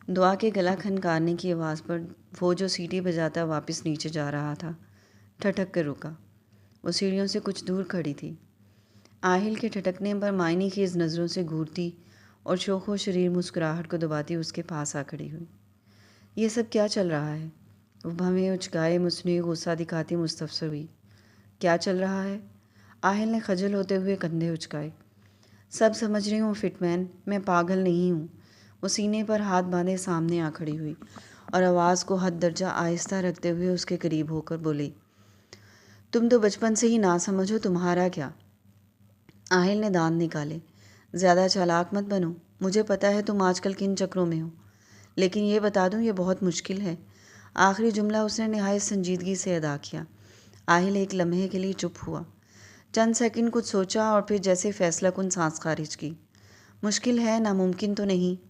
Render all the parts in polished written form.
دعا کے گلا کھنکارنے کی آواز پر وہ جو سیٹی بجاتا واپس نیچے جا رہا تھا ٹھٹک کر رکا۔ وہ سیڑھیوں سے کچھ دور کھڑی تھی۔ آہل کے ٹھٹکنے پر معنی خیز نظروں سے گھورتی اور شوخ و شریر مسکراہٹ کو دباتی اس کے پاس آ کھڑی ہوئی۔ یہ سب کیا چل رہا ہے؟ وہ بھویں اچکائے مصنوعی غصہ دکھاتی مستفسر ہوئی۔ کیا چل رہا ہے؟ آہل نے خجل ہوتے ہوئے کندھے اچکائے۔ سب سمجھ رہی ہوں فٹ مین، میں پاگل نہیں ہوں۔ وہ سینے پر ہاتھ باندھے سامنے آ کھڑی ہوئی اور آواز کو حد درجہ آہستہ رکھتے ہوئے اس کے قریب ہو کر بولی، تم تو بچپن سے ہی نہ سمجھو، تمہارا کیا؟ آہل نے دانت نکالے۔ زیادہ چالاک مت بنو، مجھے پتا ہے تم آج کل کن چکروں میں ہو، لیکن یہ بتا دوں یہ بہت مشکل ہے۔ آخری جملہ اس نے نہایت سنجیدگی سے ادا کیا۔ آہل ایک لمحے کے لیے چپ ہوا، چند سیکنڈ کچھ سوچا اور پھر جیسے فیصلہ کن سانس خارج کی۔ مشکل ہے، ناممکن تو نہیں؟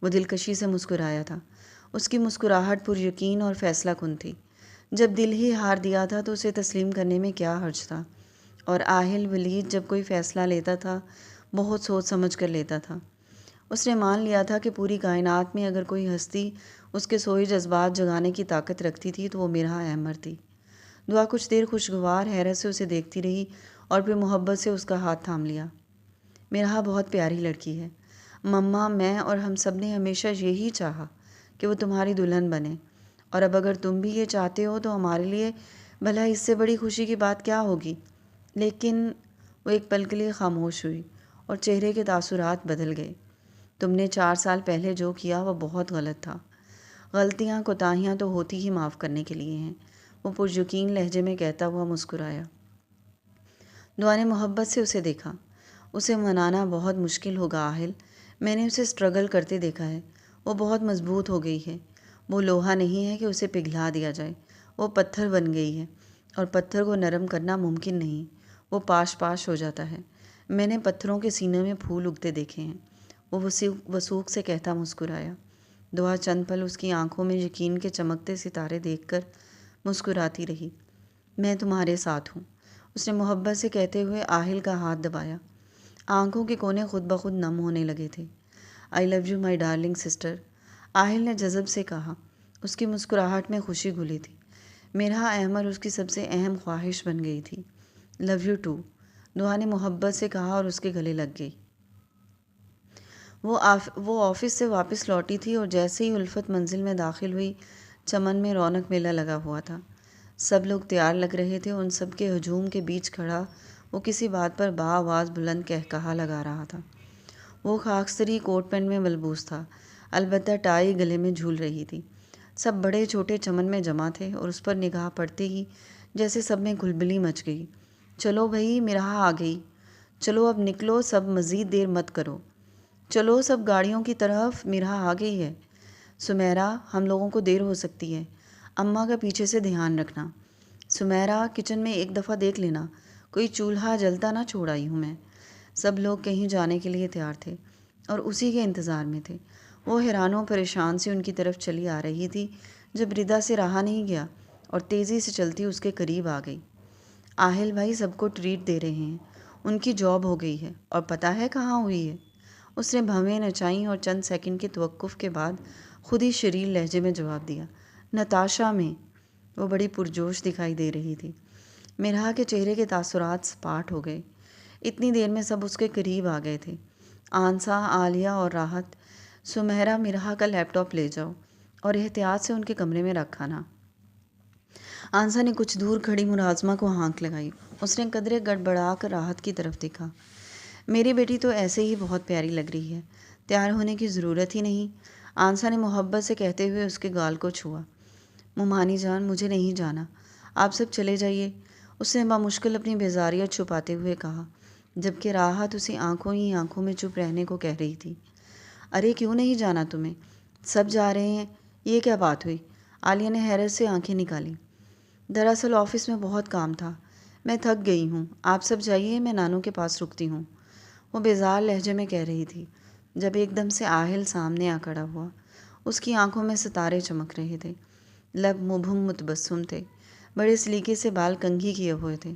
وہ دلکشی سے مسکرایا تھا۔ اس کی مسکراہٹ پر یقین اور فیصلہ کن تھی۔ جب دل ہی ہار دیا تھا تو اسے تسلیم کرنے میں کیا حرج تھا؟ اور آہل ولید جب کوئی فیصلہ لیتا تھا بہت سوچ سمجھ کر لیتا تھا۔ اس نے مان لیا تھا کہ پوری کائنات میں اگر کوئی ہستی اس کے سوئے جذبات جگانے کی طاقت رکھتی تھی تو وہ مرحا احمر تھی۔ دعا کچھ دیر خوشگوار حیرت سے اسے دیکھتی رہی اور پھر محبت سے اس کا ہاتھ تھام لیا۔ مرحا بہت پیاری لڑکی ہے مما، میں اور ہم سب نے ہمیشہ یہی چاہا کہ وہ تمہاری دلہن بنے، اور اب اگر تم بھی یہ چاہتے ہو تو ہمارے لیے بھلا اس سے بڑی خوشی کی بات کیا ہوگی؟ لیکن وہ ایک پل کے لیے خاموش ہوئی اور چہرے کے تاثرات بدل گئے۔ تم نے 4 سال پہلے جو کیا وہ بہت غلط تھا۔ غلطیاں کوتاہیاں تو ہوتی ہی معاف کرنے کے لیے ہیں، وہ پرجوکین لہجے میں کہتا ہوا مسکرایا۔ دعا نے محبت سے اسے دیکھا۔ اسے منانا بہت مشکل ہوگا آہل، میں نے اسے اسٹرگل کرتے دیکھا ہے۔ وہ بہت مضبوط ہو گئی ہے۔ وہ لوہا نہیں ہے کہ اسے پگھلا دیا جائے، وہ پتھر بن گئی ہے، اور پتھر کو نرم کرنا ممکن نہیں، وہ پاش پاش ہو جاتا ہے۔ میں نے پتھروں کے سینے میں پھول اگتے دیکھے ہیں، وہ وثوق سے کہتا مسکرایا۔ دعا چند پل اس کی آنکھوں میں یقین کے چمکتے ستارے دیکھ کر مسکراتی رہی۔ میں تمہارے ساتھ ہوں، اس نے محبت سے کہتے ہوئے آہل کا ہاتھ دبایا۔ آنکھوں کے کونے خود بخود نم ہونے لگے تھے۔ I love you my darling sister, Ahil نے جذب سے کہا۔ اس کی مسکراہٹ میں خوشی گھلی تھی۔ مرحا احمر اس کی سب سے اہم خواہش بن گئی تھی۔ لو یو ٹو، دعا نے محبت سے کہا اور اس کے گلے لگ گئی۔ وہ آفس سے واپس لوٹی تھی اور جیسے ہی الفت منزل میں داخل ہوئی چمن میں رونق میلہ لگا ہوا تھا۔ سب لوگ تیار لگ رہے تھے۔ ان سب کے ہجوم کے بیچ کھڑا وہ کسی بات پر بآواز بلند کہا لگا رہا تھا۔ وہ خاکستری کوٹ پینٹ میں ملبوس تھا، البتہ ٹائی گلے میں جھول رہی تھی۔ سب بڑے چھوٹے چمن میں جمع تھے اور اس پر نگاہ پڑتے ہی جیسے سب میں کھلبلی مچ گئی۔ چلو بھئی، مرحا آ گئی، چلو اب نکلو، سب مزید دیر مت کرو، چلو سب گاڑیوں کی طرف، مرحا آ گئی ہے۔ سمیرا، ہم لوگوں کو دیر ہو سکتی ہے، اماں کا پیچھے سے دھیان رکھنا۔ سمیرا، کچن میں ایک دفعہ دیکھ لینا، کوئی چولہا جلتا نہ چھوڑ آئی ہوں میں۔ سب لوگ کہیں جانے کے لیے تیار تھے اور اسی کے انتظار میں تھے۔ وہ حیران و پریشان سے ان کی طرف چلی آ رہی تھی جب ردا سے رہا نہیں گیا اور تیزی سے چلتی اس کے قریب آ گئی۔ آہل بھائی سب کو ٹریٹ دے رہے ہیں، ان کی جاب ہو گئی ہے، اور پتہ ہے کہاں ہوئی ہے؟ اس نے بھویں نچائیں اور چند سیکنڈ کے توقف کے بعد خود ہی شریر لہجے میں جواب دیا، نتاشا میں۔ وہ بڑی پرجوش دکھائی دے رہی تھی۔ مرحا کے چہرے کے تاثرات سپاٹ ہو گئے۔ اتنی دیر میں سب اس کے قریب آ گئے تھے، آنسا، عالیہ اور راحت۔ سمیرا، مرحا کا لیپ ٹاپ لے جاؤ اور احتیاط سے ان کے کمرے میں رکھا نا۔ آنسا نے کچھ دور کھڑی ملازمہ کو ہانک لگائی۔ اس نے قدرے گڑبڑا کر راحت کی طرف دیکھا۔ میری بیٹی تو ایسے ہی بہت پیاری لگ رہی ہے، تیار ہونے کی ضرورت ہی نہیں، آنسا نے محبت سے کہتے ہوئے اس کے گال کو چھوا۔ ممانی جان، مجھے نہیں جانا، آپ سب چلے جائیے، اس نے بامشکل اپنی بیزاریت چھپاتے ہوئے کہا، جبکہ راحت اسی آنکھوں ہی آنکھوں میں چپ رہنے کو کہہ رہی تھی۔ ارے کیوں نہیں جانا تمہیں؟ سب جا رہے ہیں، یہ کیا بات ہوئی؟ عالیہ نے حیرت سے آنکھیں نکالی۔ دراصل آفس میں بہت کام تھا، میں تھک گئی ہوں، آپ سب جائیے، میں نانو کے پاس رکتی ہوں، وہ بیزار لہجے میں کہہ رہی تھی، جب ایک دم سے آہل سامنے آ کھڑا ہوا۔ اس کی آنکھوں میں ستارے چمک رہے تھے، لب مبہم متبسم تھے، بڑے سلیقے سے بال کنگھی کیے ہوئے تھے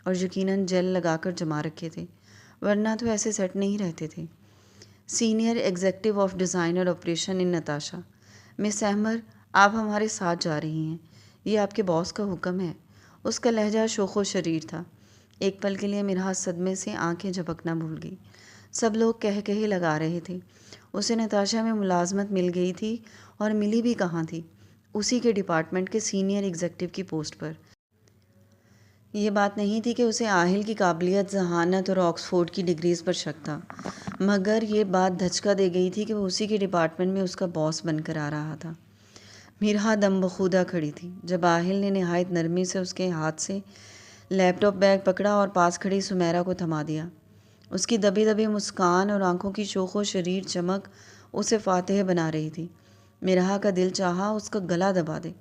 اور یقیناً جیل لگا کر جما رکھے تھے، ورنہ تو ایسے سیٹ نہیں رہتے تھے۔ Senior executive of designer operation ان نتاشا۔ مس احمر، آپ ہمارے ساتھ جا رہی ہیں، یہ آپ کے باس کا حکم ہے۔ اس کا لہجہ شوخ و شریر تھا۔ ایک پل کے لیے میرا صدمے سے آنکھیں جھپکنا بھول گئی۔ سب لوگ کہے لگا رہے تھے۔ اسے نتاشا میں ملازمت مل گئی تھی، اور ملی بھی کہاں تھی؟ اسی کے ڈپارٹمنٹ کے سینئر ایگزیکٹو کی پوسٹ پر۔ یہ بات نہیں تھی کہ اسے آہل کی قابلیت، ذہانت اور آکسفورڈ کی ڈگریز پر شک تھا، مگر یہ بات دھچکا دے گئی تھی کہ وہ اسی کے ڈپارٹمنٹ میں اس کا باس بن کر آ رہا تھا۔ میرا دم بخودہ کھڑی تھی جب آہل نے نہایت نرمی سے اس کے ہاتھ سے لیپ ٹاپ بیگ پکڑا اور پاس کھڑی سمیرا کو تھما دیا۔ اس کی دبی دبی مسکان اور آنکھوں کی شوخ و شریر چمک اسے فاتح بنا رہی تھی۔ میرا کا دل چاہا اس کا گلا دبا دے۔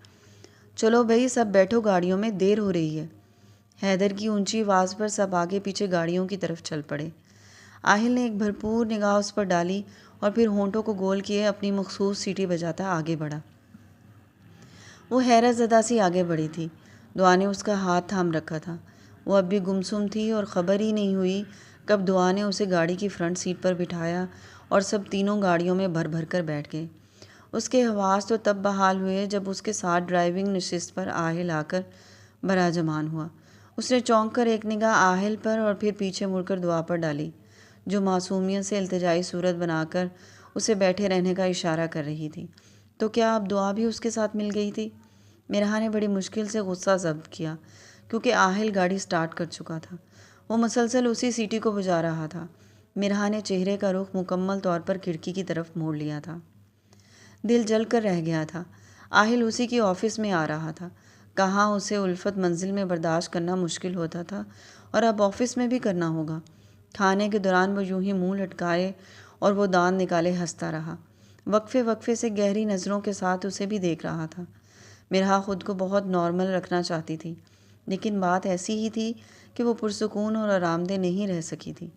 چلو بھئی، سب بیٹھو، گاڑیوں میں دیر ہو رہی ہے۔ حیدر کی اونچی آواز پر سب آگے پیچھے گاڑیوں کی طرف چل پڑے۔ آہل نے ایک بھرپور نگاہ اس پر ڈالی اور پھر ہونٹوں کو گول کیے اپنی مخصوص سیٹی بجاتا آگے بڑھا۔ وہ حیرت زدہ سی آگے بڑھی تھی۔ دعا نے اس کا ہاتھ تھام رکھا تھا۔ وہ اب بھی گمسم تھی اور خبر ہی نہیں ہوئی کب دعا نے اسے گاڑی کی فرنٹ سیٹ پر بٹھایا اور سب تینوں گاڑیوں میں بھر بھر کر بیٹھ گئے۔ اس کے حواس تو تب بحال ہوئے جب اس کے ساتھ ڈرائیونگ نشست پر آہل آ کر براجمان ہوا۔ اس نے چونک کر ایک نگاہ آہل پر اور پھر پیچھے مڑ کر دعا پر ڈالی، جو معصومیت سے التجائی صورت بنا کر اسے بیٹھے رہنے کا اشارہ کر رہی تھی۔ تو کیا اب دعا بھی اس کے ساتھ مل گئی تھی؟ میرا نے بڑی مشکل سے غصہ ضبط کیا، کیونکہ آہل گاڑی سٹارٹ کر چکا تھا۔ وہ مسلسل اسی سیٹی کو بجا رہا تھا۔ میرا نے چہرے کا رخ مکمل طور پر کھڑکی کی طرف موڑ لیا تھا۔ دل جل کر رہ گیا تھا۔ آہل اسی کی آفس میں آ رہا تھا۔ کہاں اسے الفت منزل میں برداشت کرنا مشکل ہوتا تھا، اور اب آفس میں بھی کرنا ہوگا۔ کھانے کے دوران وہ یوں ہی منہ لٹکائے اور وہ دانت نکالے ہنستا رہا، وقفے وقفے سے گہری نظروں کے ساتھ اسے بھی دیکھ رہا تھا۔ میرا خود کو بہت نارمل رکھنا چاہتی تھی، لیکن بات ایسی ہی تھی کہ وہ پرسکون اور آرام دہ نہیں رہ سکی تھی۔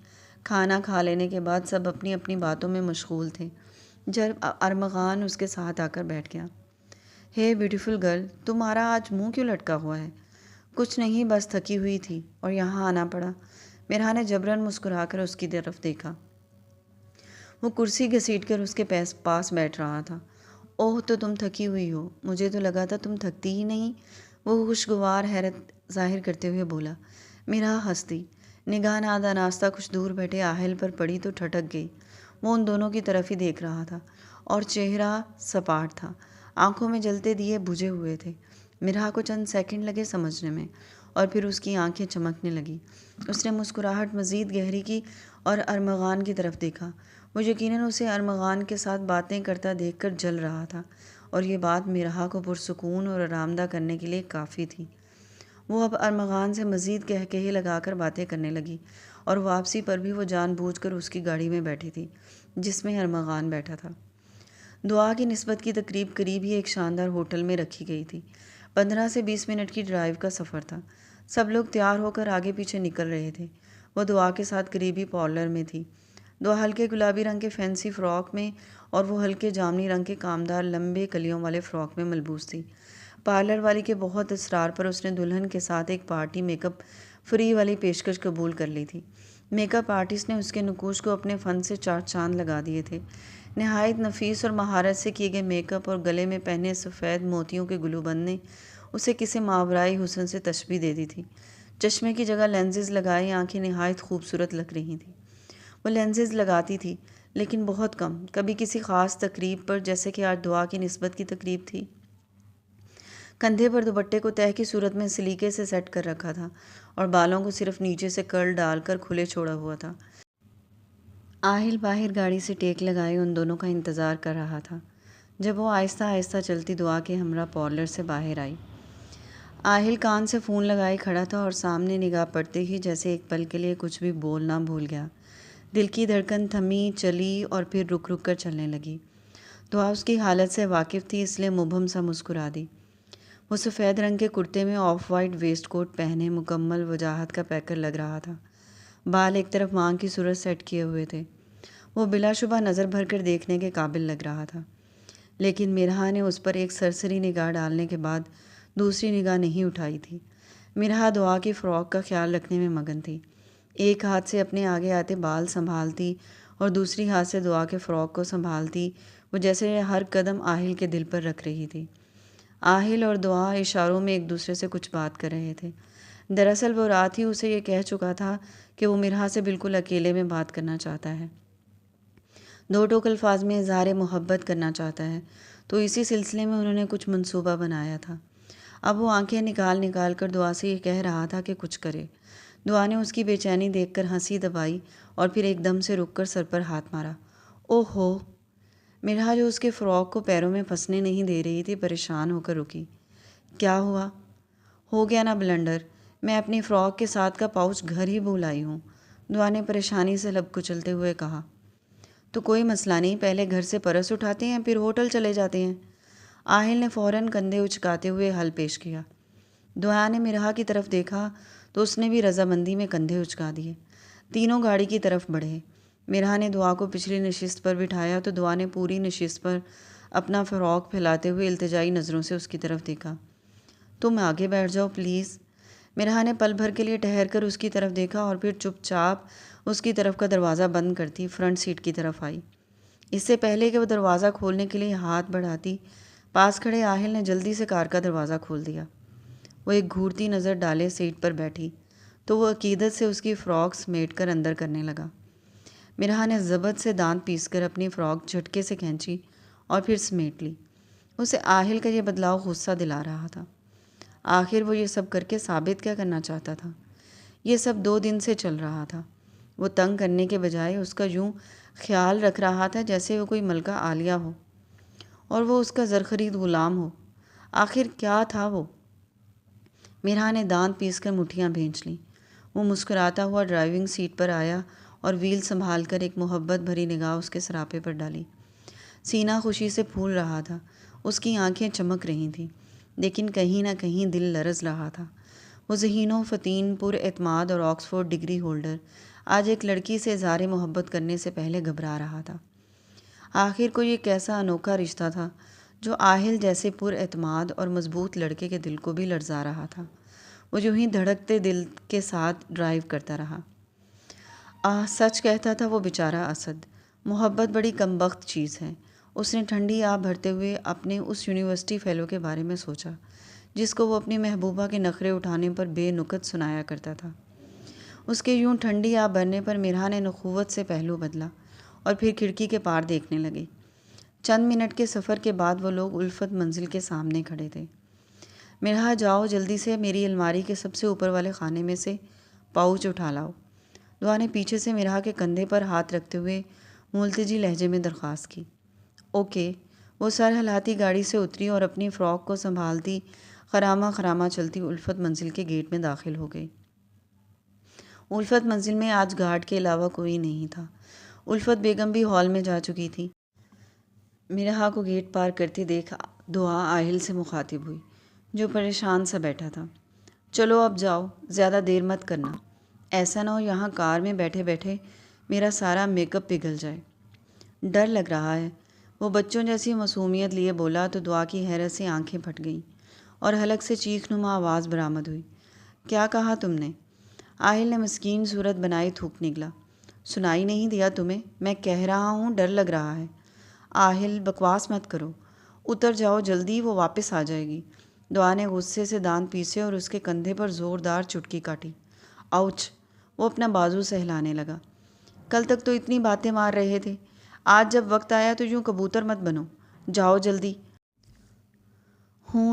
کھانا کھا لینے کے بعد سب اپنی اپنی باتوں میں مشغول تھے جب ارمغان اس کے ساتھ آ کر بیٹھ گیا۔ ہے بیوٹیفل گرل، تمہارا آج منہ کیوں لٹکا ہوا ہے؟ کچھ نہیں، بس تھکی ہوئی تھی اور یہاں آنا پڑا۔ میرا نے جبراً مسکرا کر اس کی طرف دیکھا۔ وہ کرسی گھسیٹ کر اس کے پاس بیٹھ رہا تھا۔ اوہ، تو تم تھکی ہوئی ہو، مجھے تو لگا تھا تم تھکتی ہی نہیں، وہ خوشگوار حیرت ظاہر کرتے ہوئے بولا۔ میرا ہنستی نگاہ نادہ ناستہ کچھ دور بیٹھے آہل پر پڑی تو ٹھٹک گئی۔ وہ ان دونوں کی طرف ہی دیکھ رہا تھا اور چہرہ سپاٹ تھا، آنکھوں میں جلتے دیے بجھے ہوئے تھے۔ میرا کو چند سیکنڈ لگے سمجھنے میں، اور پھر اس کی آنکھیں چمکنے لگیں۔ اس نے مسکراہٹ مزید گہری کی اور ارمغان کی طرف دیکھا۔ وہ یقیناً اسے ارمغان کے ساتھ باتیں کرتا دیکھ کر جل رہا تھا، اور یہ بات میرا کو پرسکون اور آرام دہ کرنے کے لیے کافی تھی۔ وہ اب ارمغان سے مزید کہے لگا کر باتیں کرنے لگی، اور واپسی پر بھی وہ جان بوجھ کر اس کی گاڑی میں بیٹھی تھی جس میں ارمغان بیٹھا تھا۔ دعا کی نسبت کی تقریب قریب ہی ایک شاندار ہوٹل میں رکھی گئی تھی۔ 15 سے 20 منٹ کی ڈرائیو کا سفر تھا۔ سب لوگ تیار ہو کر آگے پیچھے نکل رہے تھے۔ وہ دعا کے ساتھ قریبی پارلر میں تھی۔ دعا ہلکے گلابی رنگ کے فینسی فراک میں اور وہ ہلکے جامنی رنگ کے کامدار لمبے کلیوں والے فراک میں ملبوس تھی۔ پارلر والی کے بہت اصرار پر اس نے دلہن کے ساتھ ایک پارٹی میک اپ فری والی پیشکش قبول کر لی تھی۔ میک اپ آرٹسٹ نے اس کے نقوش کو اپنے فن سے چار چاند لگا دیے تھے۔ نہایت نفیس اور مہارت سے کیے گئے میک اپ اور گلے میں پہنے سفید موتیوں کے گلو بند نے اسے کسی ماورائی حسن سے تشبیہ دے دی تھی۔ چشمے کی جگہ لینزز لگائی آنکھیں نہایت خوبصورت لگ رہی تھیں۔ وہ لینزز لگاتی تھی، لیکن بہت کم، کبھی کسی خاص تقریب پر، جیسے کہ آج دعا کی نسبت کی تقریب تھی۔ کندھے پر دوپٹے کو تہہ کی صورت میں سلیقے سے سیٹ کر رکھا تھا اور بالوں کو صرف نیچے سے کرل ڈال کر کھلے چھوڑا ہوا تھا۔ آہل باہر گاڑی سے ٹیک لگائے ان دونوں کا انتظار کر رہا تھا۔ جب وہ آہستہ آہستہ چلتی دعا کے ہمراہ پارلر سے باہر آئی، آہل کان سے فون لگائے کھڑا تھا اور سامنے نگاہ پڑتے ہی جیسے ایک پل کے لیے کچھ بھی بولنا بھول گیا۔ دل کی دھڑکن تھمی، چلی اور پھر رک رک کر چلنے لگی۔ دعا اس کی حالت سے واقف تھی، اس لیے مبہم سا مسکرا دی۔ وہ سفید رنگ کے کرتے میں آف وائٹ ویسٹ کوٹ پہنے مکمل وجاہت کا پیکر لگ رہا تھا۔ بال ایک طرف مانگ کی صورت سیٹ کیے ہوئے تھے۔ وہ بلا شبہ نظر بھر کر دیکھنے کے قابل لگ رہا تھا، لیکن میرا نے اس پر ایک سرسری نگاہ ڈالنے کے بعد دوسری نگاہ نہیں اٹھائی تھی۔ میرا دعا کی فراک کا خیال رکھنے میں مگن تھی، ایک ہاتھ سے اپنے آگے آتے بال سنبھالتی اور دوسری ہاتھ سے دعا کے فراق کو سنبھالتی وہ جیسے ہر قدم آہل کے دل پر رکھ رہی تھی۔ آہل اور دعا اشاروں میں ایک دوسرے سے کچھ بات کر رہے تھے۔ دراصل وہ رات ہی اسے یہ کہہ چکا تھا کہ وہ مرحا سے بالکل اکیلے میں بات کرنا چاہتا ہے، دو ٹوک الفاظ میں اظہار محبت کرنا چاہتا ہے۔ تو اسی سلسلے میں انہوں نے کچھ منصوبہ بنایا تھا۔ اب وہ آنکھیں نکال نکال کر دعا سے یہ کہہ رہا تھا کہ کچھ کرے۔ دعا نے اس کی بے چینی دیکھ کر ہنسی دبائی اور پھر ایک دم سے رک کر سر پر ہاتھ مارا۔ او ہو! مرحا جو اس کے فراق کو پیروں میں پھنسنے نہیں دے رہی تھی پریشان ہو کر رکی۔ کیا ہوا؟ ہو گیا نا بلنڈر، میں اپنی فراق کے ساتھ کا پاؤچ گھر ہی بھول آئی ہوں، دعا نے پریشانی سے لب کچلتے ہوئے کہا۔ تو کوئی مسئلہ نہیں، پہلے گھر سے پرس اٹھاتے ہیں پھر ہوٹل چلے جاتے ہیں۔ آہل نے فوراً کندھے اچکاتے ہوئے حل پیش کیا۔ دعا نے مرحا کی طرف دیکھا تو اس نے بھی رضامندی میں کندھے اچکا دیے۔ تینوں گاڑی کی طرف بڑھے۔ مرحا نے دعا کو پچھلی نشست پر بٹھایا تو دعا نے پوری نشست پر اپنا فراق پھیلاتے ہوئے التجائی نظروں سے اس کی طرف دیکھا۔ تم آگے بیٹھ جاؤ پلیز۔ مرحا نے پل بھر کے لیے ٹھہر کر اس کی طرف دیکھا اور پھر چپ چاپ اس کی طرف کا دروازہ بند کرتی فرنٹ سیٹ کی طرف آئی۔ اس سے پہلے کہ وہ دروازہ کھولنے کے لیے ہاتھ بڑھاتی، پاس کھڑے آہل نے جلدی سے کار کا دروازہ کھول دیا۔ وہ ایک گھورتی نظر ڈالے سیٹ پر بیٹھی تو وہ عقیدت سے اس کی فراق سمیٹ کر اندر کرنے لگا۔ مرحا نے ضبط سے دانت پیس کر اپنی فراق جھٹکے سے کھینچی اور پھر سمیٹ لی۔ اسے آہل کا یہ بدلاؤ غصہ دلا رہا تھا۔ آخر وہ یہ سب کر کے ثابت کیا کرنا چاہتا تھا؟ یہ سب 2 دن سے چل رہا تھا۔ وہ تنگ کرنے کے بجائے اس کا یوں خیال رکھ رہا تھا جیسے وہ کوئی ملکہ عالیہ ہو اور وہ اس کا زرخرید غلام ہو۔ آخر کیا تھا وہ؟ مرحا نے دانت پیس کر مٹھیاں بھینچ لیں۔ وہ مسکراتا ہوا ڈرائیونگ سیٹ پر آیا اور ویل سنبھال کر ایک محبت بھری نگاہ اس کے سراپے پر ڈالی۔ سینہ خوشی سے پھول رہا تھا، اس کی آنکھیں چمک رہی تھیں، لیکن کہیں نہ کہیں دل لرز رہا تھا۔ وہ ذہین و فطین، پر اعتماد اور آکسفورڈ ڈگری ہولڈر آج ایک لڑکی سے اظہار محبت کرنے سے پہلے گھبرا رہا تھا۔ آخر کو یہ کیسا انوکھا رشتہ تھا جو آہل جیسے پر اعتماد اور مضبوط لڑکے کے دل کو بھی لرزا رہا تھا۔ وہ یوں ہی دھڑکتے دل کے ساتھ ڈرائیو کرتا رہا۔ سچ کہتا تھا وہ بیچارہ اسد، محبت بڑی کمبخت چیز ہے۔ اس نے ٹھنڈی آہ بھرتے ہوئے اپنے اس یونیورسٹی فیلو کے بارے میں سوچا جس کو وہ اپنی محبوبہ کے نخرے اٹھانے پر بے نکت سنایا کرتا تھا۔ اس کے یوں ٹھنڈی آہ بھرنے پر مرحا نے نخوت سے پہلو بدلا اور پھر کھڑکی کے پار دیکھنے لگے۔ چند منٹ کے سفر کے بعد وہ لوگ الفت منزل کے سامنے کھڑے تھے۔ مرحا جاؤ جلدی سے میری الماری کے سب سے اوپر والے خانے میں سے پاؤچ اٹھا لاؤ۔ دعا نے پیچھے سے مرحا کے کندھے پر ہاتھ رکھتے ہوئے ملتجی لہجے میں درخواست کی۔ اوکے۔ وہ سر ہلاتی گاڑی سے اتری اور اپنی فراق کو سنبھالتی خرامہ خرامہ چلتی الفت منزل کے گیٹ میں داخل ہو گئی۔ الفت منزل میں آج گارڈ کے علاوہ کوئی نہیں تھا۔ الفت بیگم بھی ہال میں جا چکی تھی۔ مرحا کو گیٹ پار کرتے دیکھ دعا آہل سے مخاطب ہوئی جو پریشان سا بیٹھا تھا۔ چلو اب جاؤ، زیادہ دیر مت کرنا، ایسا نہ ہو یہاں کار میں بیٹھے بیٹھے میرا سارا میک اپ پگھل جائے۔ ڈر لگ رہا ہے، وہ بچوں جیسی معصومیت لیے بولا تو دعا کی حیرت سے آنکھیں پھٹ گئیں اور حلق سے چیخ نما آواز برآمد ہوئی۔ کیا کہا تم نے؟ آہل نے مسکین صورت بنائی تھوک نکلا۔ سنائی نہیں دیا تمہیں؟ میں کہہ رہا ہوں ڈر لگ رہا ہے۔ آہل بکواس مت کرو، اتر جاؤ جلدی، وہ واپس آ جائے گی۔ دعا نے غصے سے دانت پیسے اور اس کے کندھے پر زوردار چٹکی کاٹی۔ آؤچ! وہ اپنا بازو سہلانے لگا۔ کل تک تو اتنی باتیں مار رہے تھے، آج جب وقت آیا تو یوں کبوتر مت بنو، جاؤ جلدی۔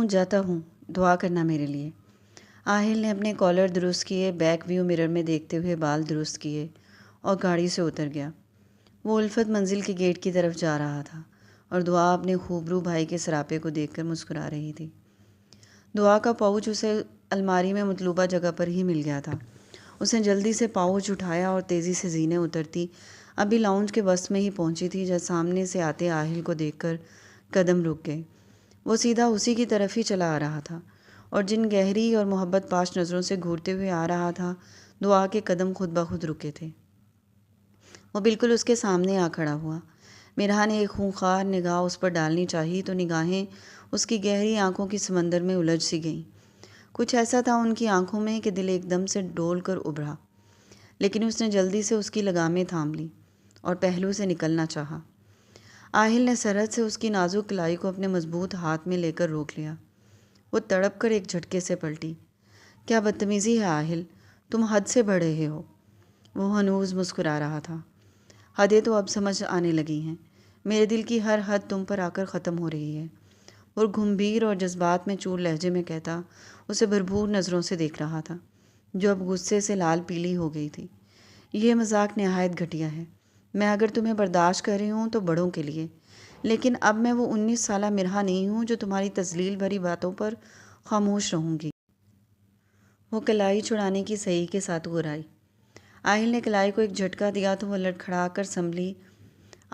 جاتا ہوں، دعا کرنا میرے لیے۔ آہل نے اپنے کالر درست کیے، بیک ویو مرر میں دیکھتے ہوئے بال درست کیے اور گاڑی سے اتر گیا۔ وہ الفت منزل کے گیٹ کی طرف جا رہا تھا اور دعا اپنے خوبرو بھائی کے سراپے کو دیکھ کر مسکرا رہی تھی۔ دعا کا پاؤچ اسے الماری میں مطلوبہ جگہ پر ہی مل گیا تھا۔ اس نے جلدی سے پاؤچ اٹھایا اور تیزی سے زینے اترتی ابھی لاؤنج کے وسط میں ہی پہنچی تھی جب سامنے سے آتے آہل کو دیکھ کر قدم رک گئے۔ وہ سیدھا اسی کی طرف ہی چلا آ رہا تھا اور جن گہری اور محبت پاش نظروں سے گھورتے ہوئے آ رہا تھا، دعا کے قدم خود بخود رکے تھے۔ وہ بالکل اس کے سامنے آ کھڑا ہوا۔ مرحا نے ایک خونخوار نگاہ اس پر ڈالنی چاہی تو نگاہیں اس کی گہری آنکھوں کی سمندر میں الجھ سی گئیں۔ کچھ ایسا تھا ان کی آنکھوں میں کہ دل ایک دم سے ڈول کر ابھرا، لیکن اس نے جلدی سے اس کی لگامیں تھام لیں اور پہلو سے نکلنا چاہا۔ آہل نے سرحد سے اس کی نازک کلائی کو اپنے مضبوط ہاتھ میں لے کر روک لیا۔ وہ تڑپ کر ایک جھٹکے سے پلٹی۔ کیا بدتمیزی ہے آہل، تم حد سے بڑھ رہے ہو۔ وہ ہنوز مسکرا رہا تھا۔ حدیں تو اب سمجھ آنے لگی ہیں، میرے دل کی ہر حد تم پر آ کر ختم ہو رہی ہے۔ وہ گھمبیر اور جذبات میں چور لہجے میں کہتا اسے بھرپور نظروں سے دیکھ رہا تھا، جو اب غصے سے لال پیلی ہو گئی تھی۔ یہ مذاق نہایت گھٹیا ہے۔ میں اگر تمہیں برداشت کر رہی ہوں تو بڑوں کے لیے، لیکن اب میں وہ 19 سالہ مرہا نہیں ہوں جو تمہاری تذلیل بھری باتوں پر خاموش رہوں گی۔ وہ کلائی چھڑانے کی صحیح کے ساتھ گرائی۔ آہل نے کلائی کو ایک جھٹکا دیا تو وہ لڑکھڑا کر سنبھلی۔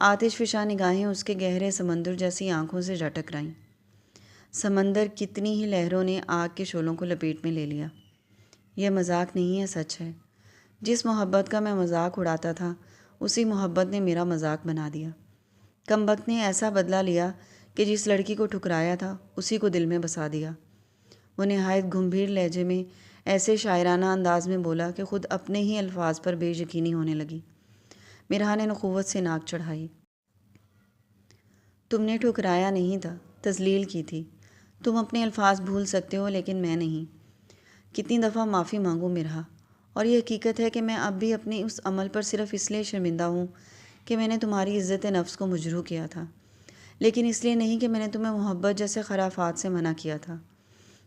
آتش فشاں نگاہیں اس کے گہرے سمندر جیسی آنکھوں سے جا ٹکرائیں۔ سمندر کتنی ہی لہروں نے آگ کے شعلوں کو لپیٹ میں لے لیا۔ یہ مذاق نہیں ہے، سچ ہے۔ جس محبت کا میں مذاق اڑاتا تھا اسی محبت نے میرا مذاق بنا دیا۔ کم بخت نے ایسا بدلہ لیا کہ جس لڑکی کو ٹھکرایا تھا اسی کو دل میں بسا دیا۔ وہ نہایت گمبھیر لہجے میں ایسے شاعرانہ انداز میں بولا کہ خود اپنے ہی الفاظ پر بے یقینی ہونے لگی۔ مرہا نے نخوت سے ناک چڑھائی۔ تم نے ٹھکرایا نہیں تھا، تذلیل کی تھی۔ تم اپنے الفاظ بھول سکتے ہو لیکن میں نہیں۔ کتنی دفعہ معافی مانگوں مرہا، اور یہ حقیقت ہے کہ میں اب بھی اپنے اس عمل پر صرف اس لیے شرمندہ ہوں کہ میں نے تمہاری عزت نفس کو مجروح کیا تھا، لیکن اس لیے نہیں کہ میں نے تمہیں محبت جیسے خرافات سے منع کیا تھا۔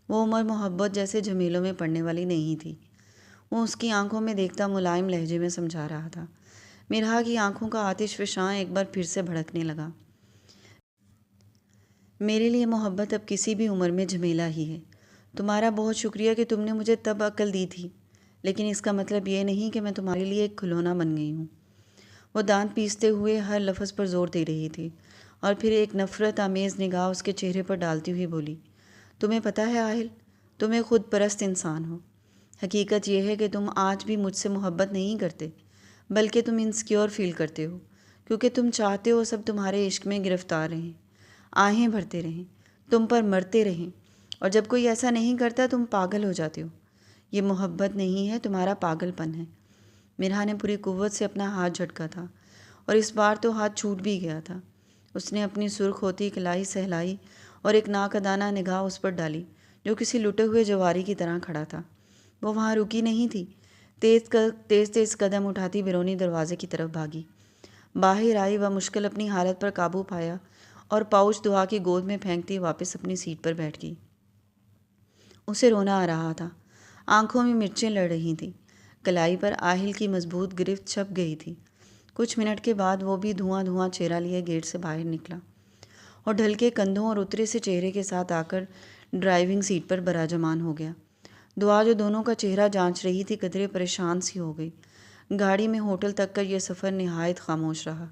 وہ عمر محبت جیسے جھمیلوں میں پڑنے والی نہیں تھی۔ وہ اس کی آنکھوں میں دیکھتا ملائم لہجے میں سمجھا رہا تھا۔ مرہا کی آنکھوں کا آتش فشاں ایک بار پھر سے بھڑکنے لگا۔ میرے لیے محبت اب کسی بھی عمر میں جھمیلا ہی ہے۔ تمہارا بہت شکریہ کہ تم نے مجھے تب عقل دی تھی، لیکن اس کا مطلب یہ نہیں کہ میں تمہارے لیے ایک کھلونا بن گئی ہوں۔ وہ دانت پیستے ہوئے ہر لفظ پر زور دے رہی تھی اور پھر ایک نفرت آمیز نگاہ اس کے چہرے پر ڈالتی ہوئی بولی، تمہیں پتہ ہے آہل، تم ایک خود پرست انسان ہو۔ حقیقت یہ ہے کہ تم آج بھی مجھ سے محبت نہیں کرتے، بلکہ تم انسیکیور فیل کرتے ہو، کیونکہ تم چاہتے ہو سب تمہارے عشق میں گرفتار رہیں، آہیں بھرتے رہیں، تم پر مرتے رہیں، اور جب کوئی ایسا نہیں کرتا تم پاگل ہو جاتے ہو۔ یہ محبت نہیں ہے، تمہارا پاگل پن ہے۔ مرہا نے پوری قوت سے اپنا ہاتھ جھٹکا تھا، اور اس بار تو ہاتھ چھوٹ بھی گیا تھا۔ اس نے اپنی سرخ ہوتی کلائی سہلائی اور ایک ناقدانہ نگاہ اس پر ڈالی جو کسی لٹے ہوئے جواری کی طرح کھڑا تھا۔ وہ وہاں رکی نہیں تھی، تیز قدم اٹھاتی بیرونی دروازے کی طرف بھاگی۔ باہر آئی و مشکل اپنی حالت پر قابو پایا اور پاؤچ دعا کی گود میں پھینکتی واپس اپنی سیٹ پر بیٹھ گئی۔ اسے رونا آ رہا تھا، آنکھوں میں مرچیں لڑ رہی تھیں، کلائی پر آہل کی مضبوط گرفت چھپ گئی تھی۔ کچھ منٹ کے بعد وہ بھی دھواں چہرہ لیے گیٹ سے باہر نکلا اور ڈھلکے کندھوں اور اترے سے چہرے کے ساتھ آ کر ڈرائیونگ سیٹ پر براجمان ہو گیا۔ دعا جو دونوں کا چہرہ جانچ رہی تھی قدرے پریشان سی ہو گئی۔ گاڑی میں ہوٹل تک کا یہ سفر نہایت خاموش رہا،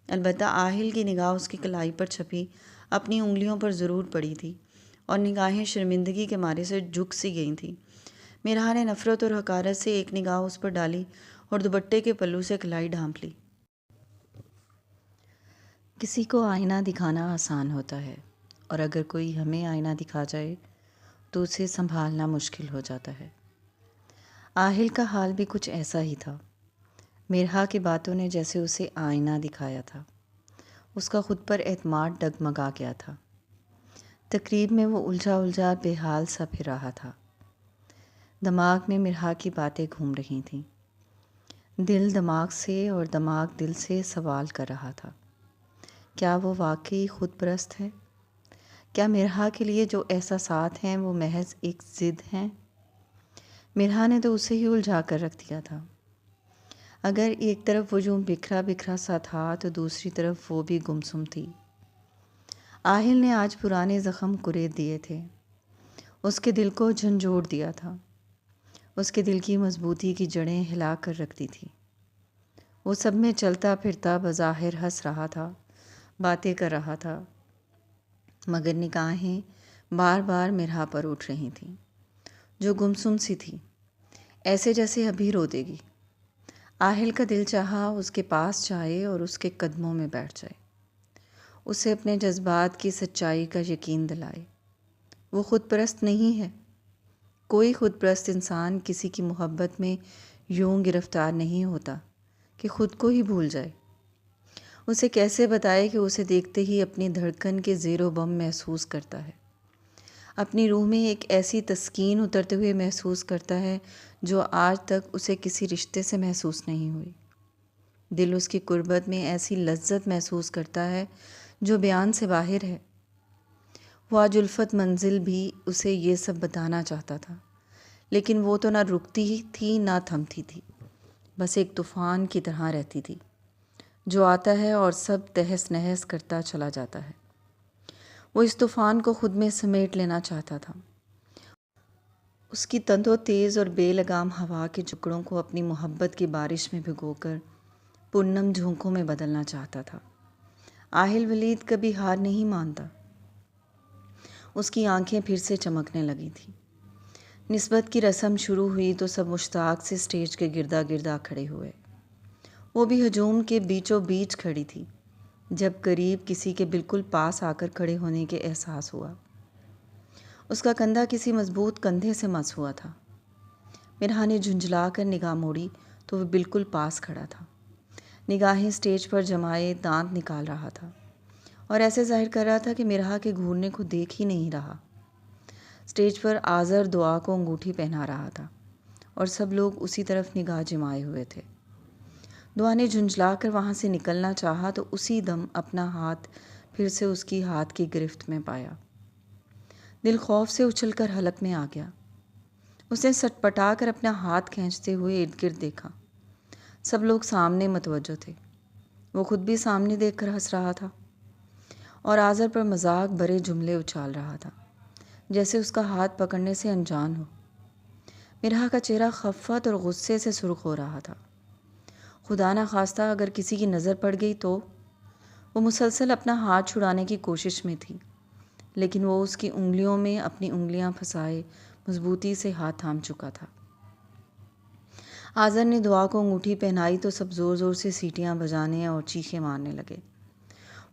البتہ آہل کی نگاہ اس کی کلائی پر چھپی اپنی انگلیوں پر ضرور پڑی تھی، اور نگاہیں شرمندگی کے مارے سے جھک سی گئی تھیں۔ مرہا نے نفرت اور حقارت سے ایک نگاہ اس پر ڈالی اور دوپٹے کے پلو سے کلائی ڈھانپ لی۔ کسی کو آئینہ دکھانا آسان ہوتا ہے، اور اگر کوئی ہمیں آئینہ دکھا جائے تو اسے سنبھالنا مشکل ہو جاتا ہے۔ آہل کا حال بھی کچھ ایسا ہی تھا۔ مرہا کی باتوں نے جیسے اسے آئینہ دکھایا تھا۔ اس کا خود پر اعتماد ڈگمگا گیا تھا۔ تقریب میں وہ الجھا بے حال سا پھر رہا تھا۔ دماغ میں مرہا کی باتیں گھوم رہی تھیں۔ دل دماغ سے اور دماغ دل سے سوال کر رہا تھا، کیا وہ واقعی خود پرست ہے؟ کیا مرہا کے لیے جو احساسات ہیں وہ محض ایک ضد ہیں؟ مرہا نے تو اسے ہی الجھا کر رکھ دیا تھا۔ اگر ایک طرف وہ جو بکھرا سا تھا تو دوسری طرف وہ بھی گمسم تھی۔ آہل نے آج پرانے زخم کرید دیے تھے، اس کے دل کو جھنجھوڑ دیا تھا، اس کے دل کی مضبوطی کی جڑیں ہلا کر رکھ دی تھی۔ وہ سب میں چلتا پھرتا بظاہر ہنس رہا تھا، باتیں کر رہا تھا، مگر نگاہیں بار بار مرہا پر اٹھ رہی تھیں، جو گمسم سی تھی، ایسے جیسے ابھی رو دے گی۔ آہل کا دل چاہا اس کے پاس جائے اور اس کے قدموں میں بیٹھ جائے، اسے اپنے جذبات کی سچائی کا یقین دلائے۔ وہ خود پرست نہیں ہے۔ کوئی خود پرست انسان کسی کی محبت میں یوں گرفتار نہیں ہوتا کہ خود کو ہی بھول جائے۔ اسے کیسے بتائے کہ اسے دیکھتے ہی اپنی دھڑکن کے زیر و بم محسوس کرتا ہے، اپنی روح میں ایک ایسی تسکین اترتے ہوئے محسوس کرتا ہے جو آج تک اسے کسی رشتے سے محسوس نہیں ہوئی۔ دل اس کی قربت میں ایسی لذت محسوس کرتا ہے جو بیان سے باہر ہے۔ وہ آج الفت منزل بھی اسے یہ سب بتانا چاہتا تھا، لیکن وہ تو نہ رکتی ہی تھی نہ تھمتی تھی، بس ایک طوفان کی طرح رہتی تھی جو آتا ہے اور سب تہس نہس کرتا چلا جاتا ہے۔ وہ اس طوفان کو خود میں سمیٹ لینا چاہتا تھا، اس کی تند و تیز اور بے لگام ہوا کے ٹکڑوں کو اپنی محبت کی بارش میں بھگو کر پونم جھونکوں میں بدلنا چاہتا تھا۔ آہل ولید کبھی ہار نہیں مانتا۔ اس کی آنکھیں پھر سے چمکنے لگی تھیں۔ نسبت کی رسم شروع ہوئی تو سب مشتاق سے اسٹیج کے گردا گردا کھڑے ہوئے۔ وہ بھی ہجوم کے بیچوں بیچ کھڑی تھی۔ جب قریب کسی کے بالکل پاس آ کر کھڑے ہونے کے احساس ہوا۔ اس کا کندھا کسی مضبوط کندھے سے مس ہوا تھا۔ مرحا نے جھنجھلا کر نگاہ موڑی تو وہ بالکل پاس کھڑا تھا، نگاہیں اسٹیج پر جمائے دانت نکال رہا تھا اور ایسے ظاہر کر رہا تھا کہ مرحا کے گھورنے کو دیکھ ہی نہیں رہا۔ اسٹیج پر آذر دعا کو انگوٹھی پہنا رہا تھا اور سب لوگ اسی طرف نگاہ جمائے ہوئے تھے۔ دعا نے جھنجھلا کر وہاں سے نکلنا چاہا تو اسی دم اپنا ہاتھ پھر سے اس کی ہاتھ کی گرفت میں پایا۔ دل خوف سے اچھل کر حلق میں آ گیا۔ اس نے سٹ پٹا کر اپنا ہاتھ کھینچتے ہوئے ارد گرد دیکھا۔ سب لوگ سامنے متوجہ تھے۔ وہ خود بھی سامنے دیکھ کر ہنس رہا تھا اور آذر پر مذاق بھرے جملے اچھال رہا تھا، جیسے اس کا ہاتھ پکڑنے سے انجان ہو۔ مرحا کا چہرہ خفت اور غصے سے سرخ ہو رہا تھا۔ خدا نہ خواستہ اگر کسی کی نظر پڑ گئی تو؟ وہ مسلسل اپنا ہاتھ چھڑانے کی کوشش میں تھی، لیکن وہ اس کی انگلیوں میں اپنی انگلیاں پھنسائے مضبوطی سے ہاتھ تھام چکا تھا۔ آذر نے دعا کو انگوٹھی پہنائی تو سب زور زور سے سیٹیاں بجانے اور چیخیں مارنے لگے۔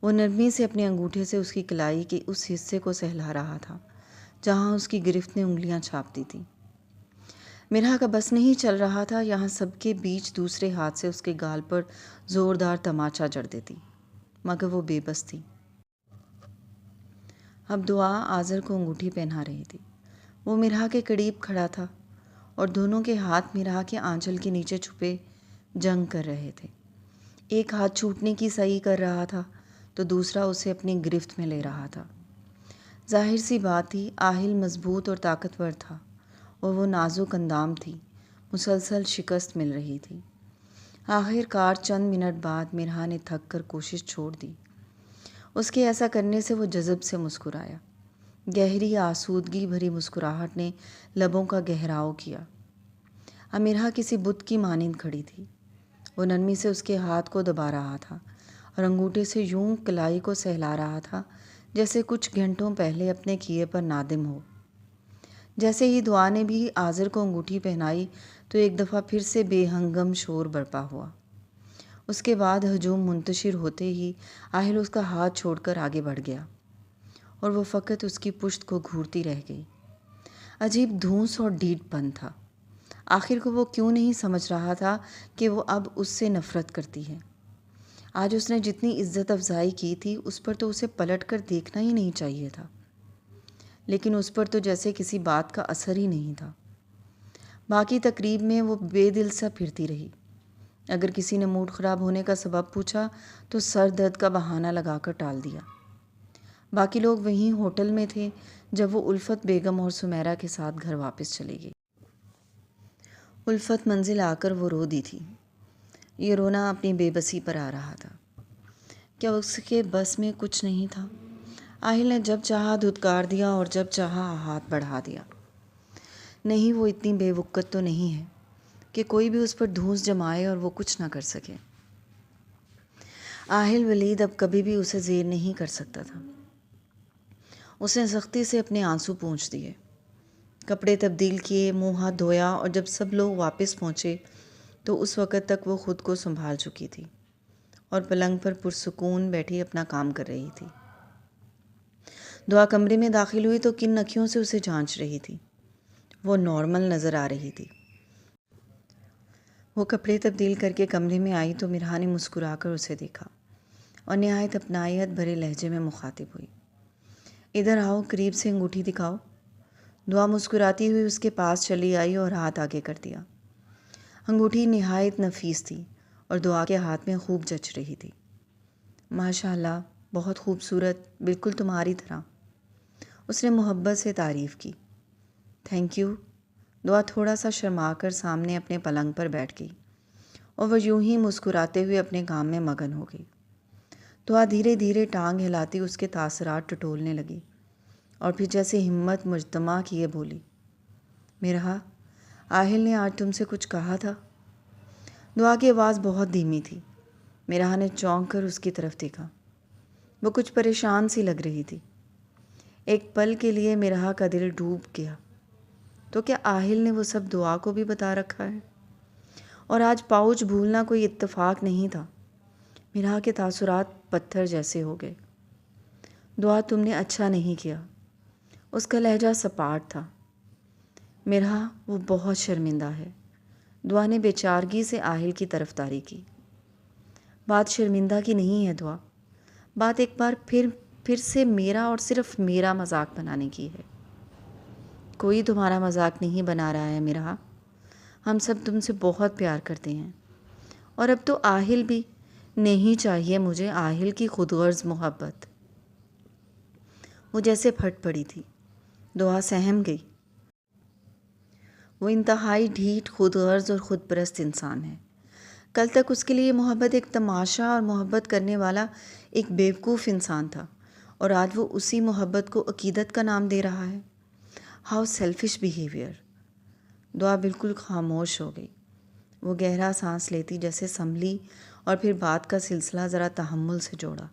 وہ نرمی سے اپنے انگوٹھے سے اس کی کلائی کے اس حصے کو سہلا رہا تھا جہاں اس کی گرفت نے انگلیاں چھاپتی تھیں۔ مرحا کا بس نہیں چل رہا تھا، یہاں سب کے بیچ دوسرے ہاتھ سے اس کے گال پر زوردار تماچا جڑ دیتی، مگر وہ بے بس تھی۔ اب دعا آذر کو انگوٹھی پہنا رہی تھی۔ وہ مرحا کے قریب کھڑا تھا اور دونوں کے ہاتھ مرحا کے آنچل کے نیچے چھپے جنگ کر رہے تھے۔ ایک ہاتھ چھوٹنے کی صحیح کر رہا تھا تو دوسرا اسے اپنی گرفت میں لے رہا تھا۔ ظاہر سی بات تھی، آہل مضبوط اور طاقتور تھا اور وہ نازک اندام تھی، مسلسل شکست مل رہی تھی۔ آخر کار چند منٹ بعد مرحا نے تھک کر کوشش چھوڑ دی۔ اس کے ایسا کرنے سے وہ جذب سے مسکرایا۔ گہری آسودگی بھری مسکراہٹ نے لبوں کا گہراؤ کیا۔ اب مرحا کسی بت کی مانند کھڑی تھی۔ وہ نرمی سے اس کے ہاتھ کو دبا رہا تھا اور انگوٹھے سے یوں کلائی کو سہلا رہا تھا جیسے کچھ گھنٹوں پہلے اپنے کیے پر نادم ہو۔ جیسے ہی دعا نے بھی آذر کو انگوٹھی پہنائی تو ایک دفعہ پھر سے بے ہنگم شور برپا ہوا۔ اس کے بعد ہجوم منتشر ہوتے ہی آہل اس کا ہاتھ چھوڑ کر آگے بڑھ گیا اور وہ فقط اس کی پشت کو گھورتی رہ گئی۔ عجیب دھونس اور ڈھیٹ پن تھا۔ آخر کو وہ کیوں نہیں سمجھ رہا تھا کہ وہ اب اس سے نفرت کرتی ہے۔ آج اس نے جتنی عزت افزائی کی تھی اس پر تو اسے پلٹ کر دیکھنا ہی نہیں چاہیے تھا، لیکن اس پر تو جیسے کسی بات کا اثر ہی نہیں تھا۔ باقی تقریب میں وہ بے دل سا پھرتی رہی۔ اگر کسی نے موڈ خراب ہونے کا سبب پوچھا تو سر درد کا بہانہ لگا کر ٹال دیا۔ باقی لوگ وہیں ہوٹل میں تھے جب وہ الفت بیگم اور سمیرہ کے ساتھ گھر واپس چلی گئی۔ الفت منزل آ کر وہ رو دی تھی۔ یہ رونا اپنی بے بسی پر آ رہا تھا۔ کیا اس کے بس میں کچھ نہیں تھا؟ آہل نے جب چاہا دھتکار دیا اور جب چاہا ہاتھ بڑھا دیا۔ نہیں، وہ اتنی بے وقت تو نہیں ہے کہ کوئی بھی اس پر دھونس جمائے اور وہ کچھ نہ کر سکے۔ آہل ولید اب کبھی بھی اسے زیر نہیں کر سکتا تھا۔ اس نے سختی سے اپنے آنسو پونچھ دیے، کپڑے تبدیل کیے، منہ ہاتھ دھویا اور جب سب لوگ واپس پہنچے تو اس وقت تک وہ خود کو سنبھال چکی تھی اور پلنگ پر پرسکون بیٹھی اپنا کام کر رہی تھی۔ دعا کمرے میں داخل ہوئی تو کن اکھیوں سے اسے جانچ رہی تھی۔ وہ نارمل نظر آ رہی تھی۔ وہ کپڑے تبدیل کر کے کمرے میں آئی تو مرحا نے مسکرا کر اسے دیکھا۔ اور نہایت اپنائیت بھرے لہجے میں مخاطب ہوئی۔ ادھر آؤ، قریب سے انگوٹھی دکھاؤ۔ دعا مسکراتی ہوئی اس کے پاس چلی آئی اور ہاتھ آگے کر دیا۔ انگوٹھی نہایت نفیس تھی اور دعا کے ہاتھ میں خوب جچ رہی تھی۔ ماشاء اللہ، بہت خوبصورت، بالکل تمہاری طرح، اس نے محبت سے تعریف کی۔ Thank you. دعا تھوڑا سا شرما کر سامنے اپنے پلنگ پر بیٹھ گئی اور وہ یوں ہی مسکراتے ہوئے اپنے کام میں مگن ہو گئی۔ دعا دھیرے دھیرے ٹانگ ہلاتی اس کے تاثرات ٹٹولنے لگی اور پھر جیسے ہمت مجتمع کیے بولی، میرا آہل نے آج تم سے کچھ کہا تھا؟ دعا کی آواز بہت دھیمی تھی۔ میرا نے چونک کر اس کی طرف دیکھا۔ وہ کچھ پریشان سی لگ رہی تھی۔ ایک پل کے لیے میرا کا دل ڈوب گیا۔ تو کیا آہل نے وہ سب دعا کو بھی بتا رکھا ہے؟ اور آج پاؤچ بھولنا کوئی اتفاق نہیں تھا۔ میرا کے تاثرات پتھر جیسے ہو گئے۔ دعا، تم نے اچھا نہیں کیا۔ اس کا لہجہ سپاٹ تھا۔ میرا وہ بہت شرمندہ ہے۔ دعا نے بے چارگی سے آہل کی طرفداری کی۔ بات شرمندہ کی نہیں ہے دعا، بات ایک بار پھر سے میرا اور صرف میرا مذاق بنانے کی ہے۔ کوئی تمہارا مذاق نہیں بنا رہا ہے میرا، ہم سب تم سے بہت پیار کرتے ہیں، اور اب تو آہل بھی نہیں چاہیے مجھے آہل کی خود غرض محبت۔ وہ جیسے پھٹ پڑی تھی۔ دعا سہم گئی۔ وہ انتہائی ڈھیٹ، خود غرض اور خود پرست انسان ہے۔ کل تک اس کے لیے محبت ایک تماشا اور محبت کرنے والا ایک بیوقوف انسان تھا، اور آج وہ اسی محبت کو عقیدت کا نام دے رہا ہے۔ How selfish behaviour. دعا بالکل خاموش ہو گئی۔ وہ گہرا سانس لیتی جیسے سنبھلی اور پھر بات کا سلسلہ ذرا تحمل سے جوڑا۔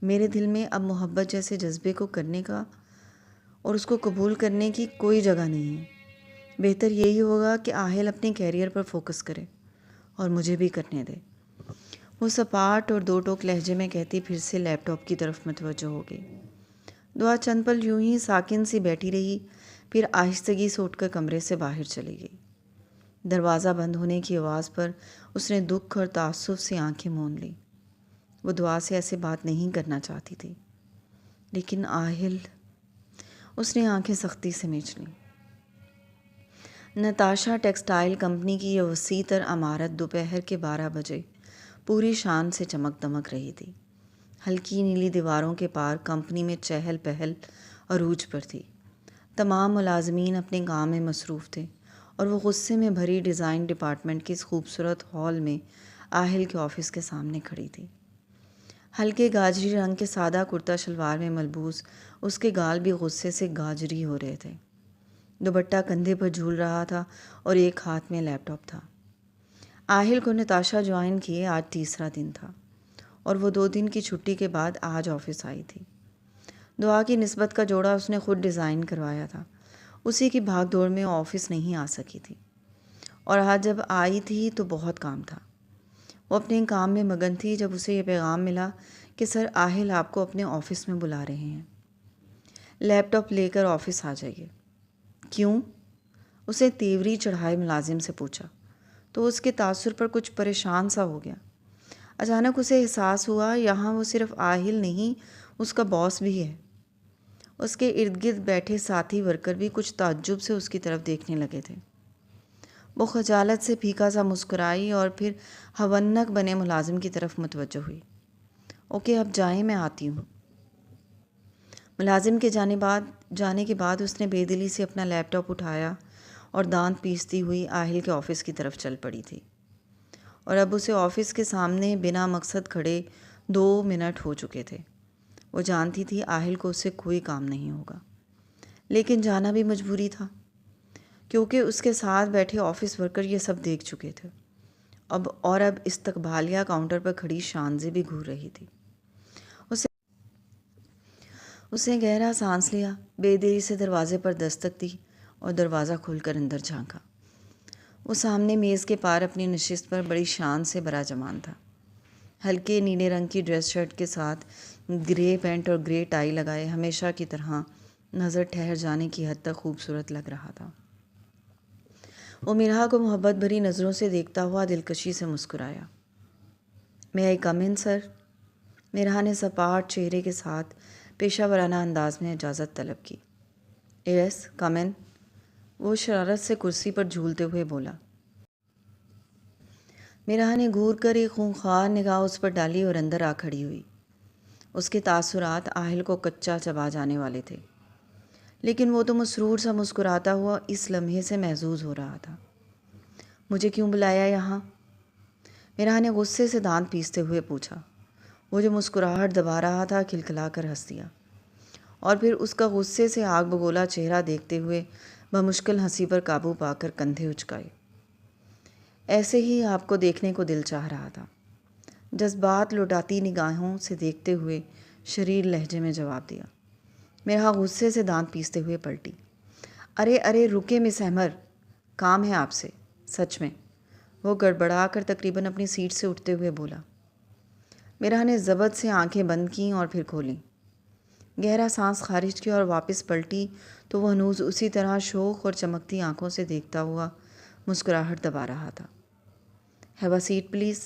میرے دل میں اب محبت جیسے جذبے کو کرنے کا اور اس کو قبول کرنے کی کوئی جگہ نہیں ہے۔ بہتر یہی ہوگا کہ آہل اپنے کیریئر پر فوکس کرے اور مجھے بھی کرنے دے۔ وہ سپاٹ اور دو ٹوک لہجے میں کہتی پھر سے لیپ ٹاپ کی طرف متوجہ ہو گئی۔ دعا چند پل یوں ہی ساکن سی بیٹھی رہی، پھر آہستگی سے اٹھ کر کمرے سے باہر چلی گئی۔ دروازہ بند ہونے کی آواز پر اس نے دکھ اور تعصب سے آنکھیں مون لیں۔ وہ دعا سے ایسے بات نہیں کرنا چاہتی تھی، لیکن آہل، اس نے آنکھیں سختی سے میچ لیں۔ نتاشا ٹیکسٹائل کمپنی کی یہ وسیع تر عمارت دوپہر کے 12 بجے پوری شان سے چمک دمک رہی تھی۔ ہلکی نیلی دیواروں کے پار کمپنی میں چہل پہل عروج پر تھی۔ تمام ملازمین اپنے کام میں مصروف تھے اور وہ غصے میں بھری ڈیزائن ڈپارٹمنٹ کی اس خوبصورت ہال میں آہل کے آفس کے سامنے کھڑی تھی۔ ہلکے گاجری رنگ کے سادہ کرتا شلوار میں ملبوس اس کے گال بھی غصے سے گاجری ہو رہے تھے۔ دوپٹہ کندھے پر جھول رہا تھا اور ایک ہاتھ میں لیپ ٹاپ تھا۔ آہل کو نتاشا جوائن کیے آج تیسرا دن تھا اور وہ 2 دن کی چھٹی کے بعد آج آفس آئی تھی۔ دعا کی نسبت کا جوڑا اس نے خود ڈیزائن کروایا تھا۔ اسی کی بھاگ دوڑ میں آفس نہیں آ سکی تھی، اور آج جب آئی تھی تو بہت کام تھا۔ وہ اپنے کام میں مگن تھی جب اسے یہ پیغام ملا کہ سر آہل آپ کو اپنے آفس میں بلا رہے ہیں، لیپ ٹاپ لے کر آفس آ جائیے۔ کیوں؟ اسے تیوری چڑھائے ملازم سے پوچھا تو اس کے تاثر پر کچھ پریشان سا ہو گیا۔ اچانک اسے احساس ہوا یہاں وہ صرف آہل نہیں، اس کا باس بھی ہے۔ اس کے ارد گرد بیٹھے ساتھی ورکر بھی کچھ تعجب سے اس کی طرف دیکھنے لگے تھے۔ وہ خجالت سے پھیکا سا مسکرائی اور پھر ہونک بنے ملازم کی طرف متوجہ ہوئی۔ اوکے، اب جائیں، میں آتی ہوں۔ ملازم کے جانے کے بعد اس نے بے دلی سے اپنا لیپ ٹاپ اٹھایا اور دانت پیستی ہوئی آہل کے آفس کی طرف چل پڑی تھی، اور اب اسے آفس کے سامنے بنا مقصد کھڑے 2 منٹ ہو چکے تھے۔ وہ جانتی تھی آہل کو اس سے کوئی کام نہیں ہوگا، لیکن جانا بھی مجبوری تھا کیونکہ اس کے ساتھ بیٹھے آفس ورکر یہ سب دیکھ چکے تھے۔ اب استقبالیہ کاؤنٹر پر کھڑی شانزی بھی گھور رہی تھی۔ اس نے گہرا سانس لیا، بے دلی سے دروازے پر دستک دی اور دروازہ کھول کر اندر جھانکا۔ وہ سامنے میز کے پار اپنی نشست پر بڑی شان سے براجمان تھا۔ ہلکے نیلے رنگ کی ڈریس شرٹ کے ساتھ گرے پینٹ اور گرے ٹائی لگائے ہمیشہ کی طرح نظر ٹھہر جانے کی حد تک خوبصورت لگ رہا تھا۔ وہ میرا کو محبت بھری نظروں سے دیکھتا ہوا دلکشی سے مسکرایا۔ میں آئی کم ان سر؟ میرا نے سپاٹ چہرے کے ساتھ پیشہ ورانہ انداز میں اجازت طلب کی۔ یس کم ان، وہ شرارت سے کرسی پر جھولتے ہوئے بولا۔ میرا نے گھور کر ایک خونخوار نگاہ اس پر ڈالی اور اندر آ کھڑی ہوئی۔ اس کے تاثرات آہل کو کچا چبا جانے والے تھے، لیکن وہ تو مسرور سا مسکراتا ہوا اس لمحے سے محظوظ ہو رہا تھا۔ مجھے کیوں بلایا یہاں؟ میرا نے غصے سے دانت پیستے ہوئے پوچھا۔ وہ جو مسکراہٹ دبا رہا تھا کھلکھلا کر ہنس دیا، اور پھر اس کا غصے سے آگ بگولا چہرہ دیکھتے ہوئے بمشکل ہنسی پر قابو پا کر کندھے اچکائے۔ ایسے ہی آپ کو دیکھنے کو دل چاہ رہا تھا، جذبات لٹاتی نگاہوں سے دیکھتے ہوئے شریر لہجے میں جواب دیا۔ میرا غصے سے دانت پیستے ہوئے پلٹی۔ ارے رکے مس احمر، کام ہے آپ سے، سچ میں۔ وہ گڑبڑا کر تقریباً اپنی سیٹ سے اٹھتے ہوئے بولا۔ میرا نے ضبط سے آنکھیں بند کیں اور پھر کھولیں۔ گہرا سانس خارج کی اور واپس پلٹی تو وہ ہنوز اسی طرح شوق اور چمکتی آنکھوں سے دیکھتا ہوا مسکراہٹ دبا رہا تھا۔ ہیو اے سیٹ پلیز،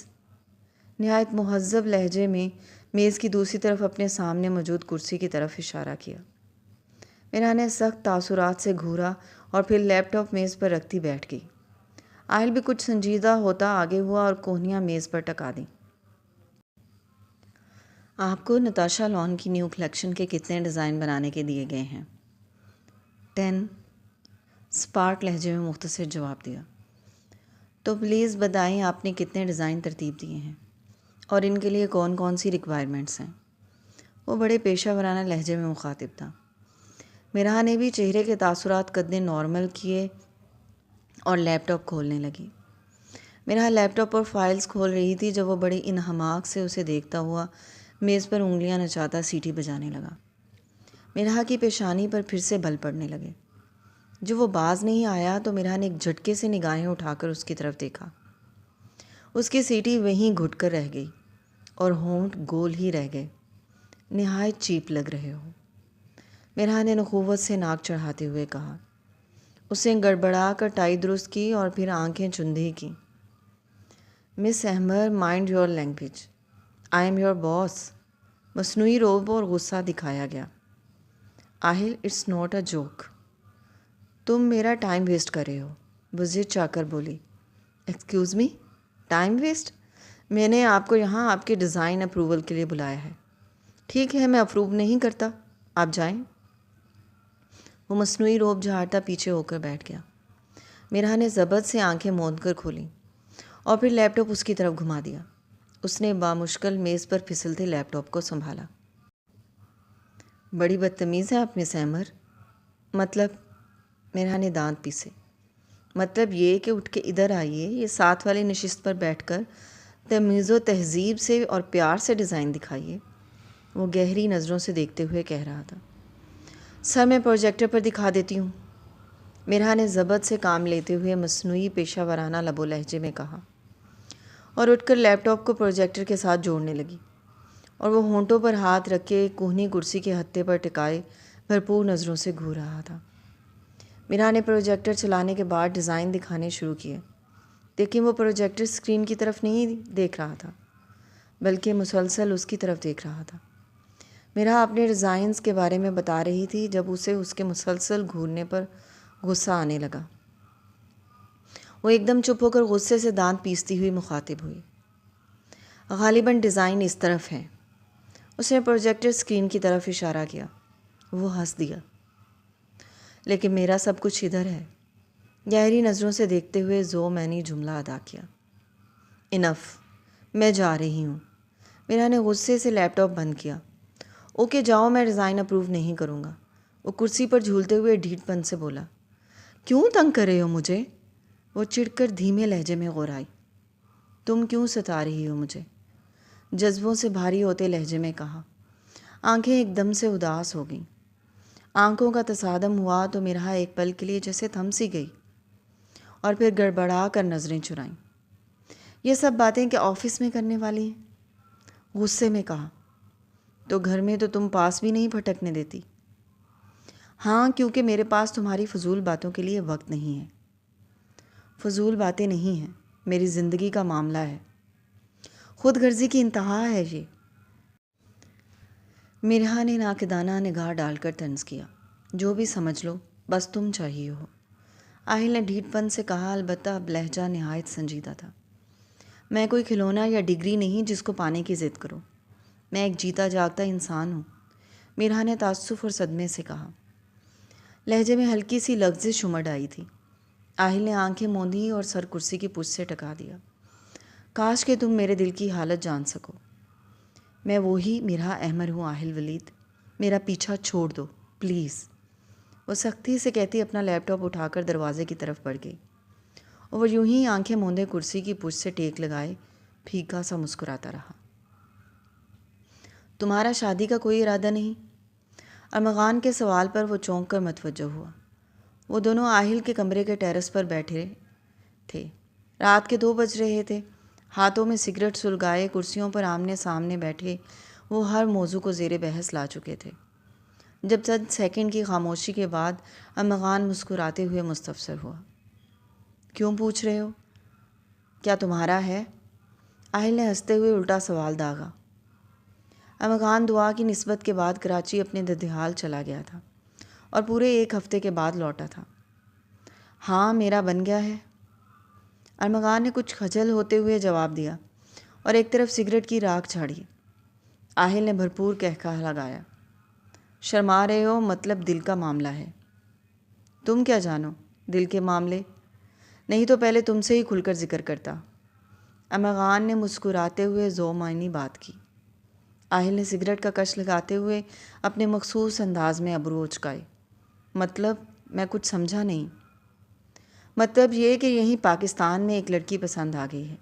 نہایت مہذب لہجے میں میز کی دوسری طرف اپنے سامنے موجود کرسی کی طرف اشارہ کیا۔ میرا نے سخت تاثرات سے گھورا اور پھر لیپ ٹاپ میز پر رکھتی بیٹھ گئی۔ آہل بھی کچھ سنجیدہ ہوتا آگے ہوا اور کوہنیاں میز پر ٹکا دیں۔ آپ کو نتاشا لان کی نیو کلیکشن کے کتنے ڈیزائن بنانے کے دیے گئے ہیں؟ 10، سپاٹ لہجے میں مختصر جواب دیا۔ تو پلیز بتائیں آپ نے کتنے ڈیزائن ترتیب دیے ہیں اور ان کے لیے کون کون سی ریکوائرمنٹس ہیں؟ وہ بڑے پیشہ ورانہ لہجے میں مخاطب تھا۔ میرا نے بھی چہرے کے تاثرات قدرے نارمل کیے اور لیپ ٹاپ کھولنے لگی۔ میرا لیپ ٹاپ پر فائلز کھول رہی تھی جب وہ بڑے انہماک سے اسے دیکھتا ہوا میز پر انگلیاں نچاتا سیٹی بجانے لگا۔ میرا کی پیشانی پر پھر سے بل پڑنے لگے۔ جو وہ باز نہیں آیا تو میرا نے ایک جھٹکے سے نگاہیں اٹھا کر اس کی طرف دیکھا۔ اس کی سیٹی وہیں گھٹ کر رہ گئی اور ہونٹ گول ہی رہ گئے۔ نہایت چیپ لگ رہے ہو، میرا نے نخوت سے ناک چڑھاتے ہوئے کہا۔ اس نے گڑبڑا کر ٹائی درست کی اور پھر آنکھیں چندھی کی۔ مس احمر، mind your language, I am your boss. مصنوعی روب اور غصہ دکھایا گیا۔ آہل، اٹس ناٹ اے جوک۔ تم میرا ٹائم ویسٹ کر رہے ہو، وزیر چاہ کر بولی۔ Excuse me, time waste? میں نے آپ کو یہاں آپ کے ڈیزائن اپروول کے لیے بلایا ہے۔ ٹھیک ہے، میں اپروو نہیں کرتا، آپ جائیں۔ وہ مصنوعی روب جھاڑتا پیچھے ہو کر بیٹھ گیا۔ میرا نے ضبط سے آنکھیں موند کر کھولیں اور پھر لیپ ٹاپ اس کی طرف گھما دیا۔ اس نے بامشکل میز پر پھسلتے لیپ ٹاپ کو سنبھالا۔ بڑی بدتمیز ہے آپ مس احمر۔ مطلب؟ میرا نے دانت پیسے۔ مطلب یہ کہ اٹھ کے ادھر آئیے، یہ ساتھ والی نشست پر بیٹھ کر تمیز و تہذیب سے اور پیار سے ڈیزائن دکھائیے، وہ گہری نظروں سے دیکھتے ہوئے کہہ رہا تھا۔ سر میں پروجیکٹر پر دکھا دیتی ہوں، میرا نے ضبط سے کام لیتے ہوئے مصنوعی پیشہ ورانہ لب و لہجے میں کہا، اور اٹھ کر لیپ ٹاپ کو پروجیکٹر کے ساتھ جوڑنے لگی، اور وہ ہونٹوں پر ہاتھ رکھ کے کوہنی کرسی کے ہتھے پر ٹکائے بھرپور نظروں سے گھور رہا تھا۔ میرا نے پروجیکٹر چلانے کے بعد ڈیزائن دکھانے شروع کیے، لیکن وہ پروجیکٹر اسکرین کی طرف نہیں دیکھ رہا تھا بلکہ مسلسل اس کی طرف دیکھ رہا تھا۔ میرا اپنے ڈیزائنز کے بارے میں بتا رہی تھی جب اسے اس کے مسلسل گھورنے پر غصہ آنے لگا۔ وہ ایک دم چپ ہو کر غصے سے دانت پیستی ہوئی مخاطب ہوئی۔ غالباً ڈیزائن اس طرف ہے۔ اس نے پروجیکٹر اسکرین کی طرف اشارہ کیا۔ وہ ہنس دیا۔ لیکن میرا سب کچھ ادھر ہے، گہری نظروں سے دیکھتے ہوئے میں نے جملہ ادا کیا۔ انف، میں جا رہی ہوں۔ میرا نے غصے سے لیپ ٹاپ بند کیا۔ اوکے جاؤ، میں ڈیزائن اپروو نہیں کروں گا، وہ کرسی پر جھولتے ہوئے ڈھیٹ پن سے بولا۔ کیوں تنگ کر رہے ہو مجھے؟ وہ چڑھ کر دھیمے لہجے میں غورائی۔ تم کیوں ستا رہی ہو مجھے؟ جذبوں سے بھاری ہوتے لہجے میں کہا۔ آنکھیں ایک دم سے اداس ہو گئیں۔ آنکھوں کا تصادم ہوا تو میرا ایک پل کے لیے جیسے تھم سی گئی اور پھر گڑبڑا کر نظریں چرائیں۔ یہ سب باتیں کیا آفس میں کرنے والی ہیں؟ غصے میں کہا۔ تو گھر میں تو تم پاس بھی نہیں پھٹکنے دیتی۔ ہاں، کیونکہ میرے پاس تمہاری فضول باتوں کے لیے وقت نہیں ہے۔ فضول باتیں نہیں ہیں، میری زندگی کا معاملہ ہے، خود غرضی کی انتہا ہے یہ۔ مرحا نے ناقدانہ نگاہ ڈال کر طنز کیا۔ جو بھی سمجھ لو، بس تم چاہیے ہو۔ آہل نے ڈھیٹ پن سے کہا، البتہ اب لہجہ نہایت سنجیدہ تھا۔ میں کوئی کھلونا یا ڈگری نہیں جس کو پانے کی ضد کرو۔ میں ایک جیتا جاگتا انسان ہوں، مرحا نے تعسف اور صدمے سے کہا۔ لہجے میں ہلکی سی لغزش امڑ آئی تھی۔ آہل نے آنکھیں موندی اور سر کرسی کی پشت سے ٹکا دیا۔ کاش کہ تم میرے دل کی حالت جان سکو۔ میں وہی مرحا احمر ہوں آہل ولید، میرا پیچھا چھوڑ دو پلیز۔ وہ سختی سے کہتی اپنا لیپ ٹاپ اٹھا کر دروازے کی طرف بڑھ گئی۔ وہ یوں ہی آنکھیں موندے کرسی کی پشت سے ٹیک لگائے پھیکا سا مسکراتا رہا۔ تمہارا شادی کا کوئی ارادہ نہیں؟ ارمغان کے سوال پر وہ چونک کر متوجہ ہوا۔ وہ دونوں آہل کے کمرے کے ٹیرس پر بیٹھے تھے۔ رات کے 2 بج رہے تھے۔ ہاتھوں میں سگریٹ سلگائے کرسیوں پر آمنے سامنے بیٹھے وہ ہر موضوع کو زیر بحث لا چکے تھے۔ جب چند سیکنڈ کی خاموشی کے بعد ارمغان مسکراتے ہوئے مستفسر ہوا۔ کیوں پوچھ رہے ہو؟ کیا تمہارا ہے؟ آہل نے ہنستے ہوئے الٹا سوال داغا۔ ارمغان دعا کی نسبت کے بعد کراچی اپنے ددھیال چلا گیا تھا اور پورے 1 ہفتے کے بعد لوٹا تھا۔ ہاں، میرا بن گیا ہے، ارمغان نے کچھ خجل ہوتے ہوئے جواب دیا اور ایک طرف سگریٹ کی راکھ چھاڑی۔ آہل نے بھرپور قہقہہ لگایا۔ شرما رہے ہو، مطلب دل کا معاملہ ہے۔ تم کیا جانو دل کے معاملے؟ نہیں تو پہلے تم سے ہی کھل کر ذکر کرتا۔ ارمغان نے مسکراتے ہوئے ذو معنی بات کی۔ آہل نے سگریٹ کا کش لگاتے ہوئے اپنے مخصوص انداز میں ابرو اچکائے۔ مطلب؟ میں کچھ سمجھا نہیں۔ مطلب یہ کہ یہیں پاکستان میں ایک لڑکی پسند آ گئی ہے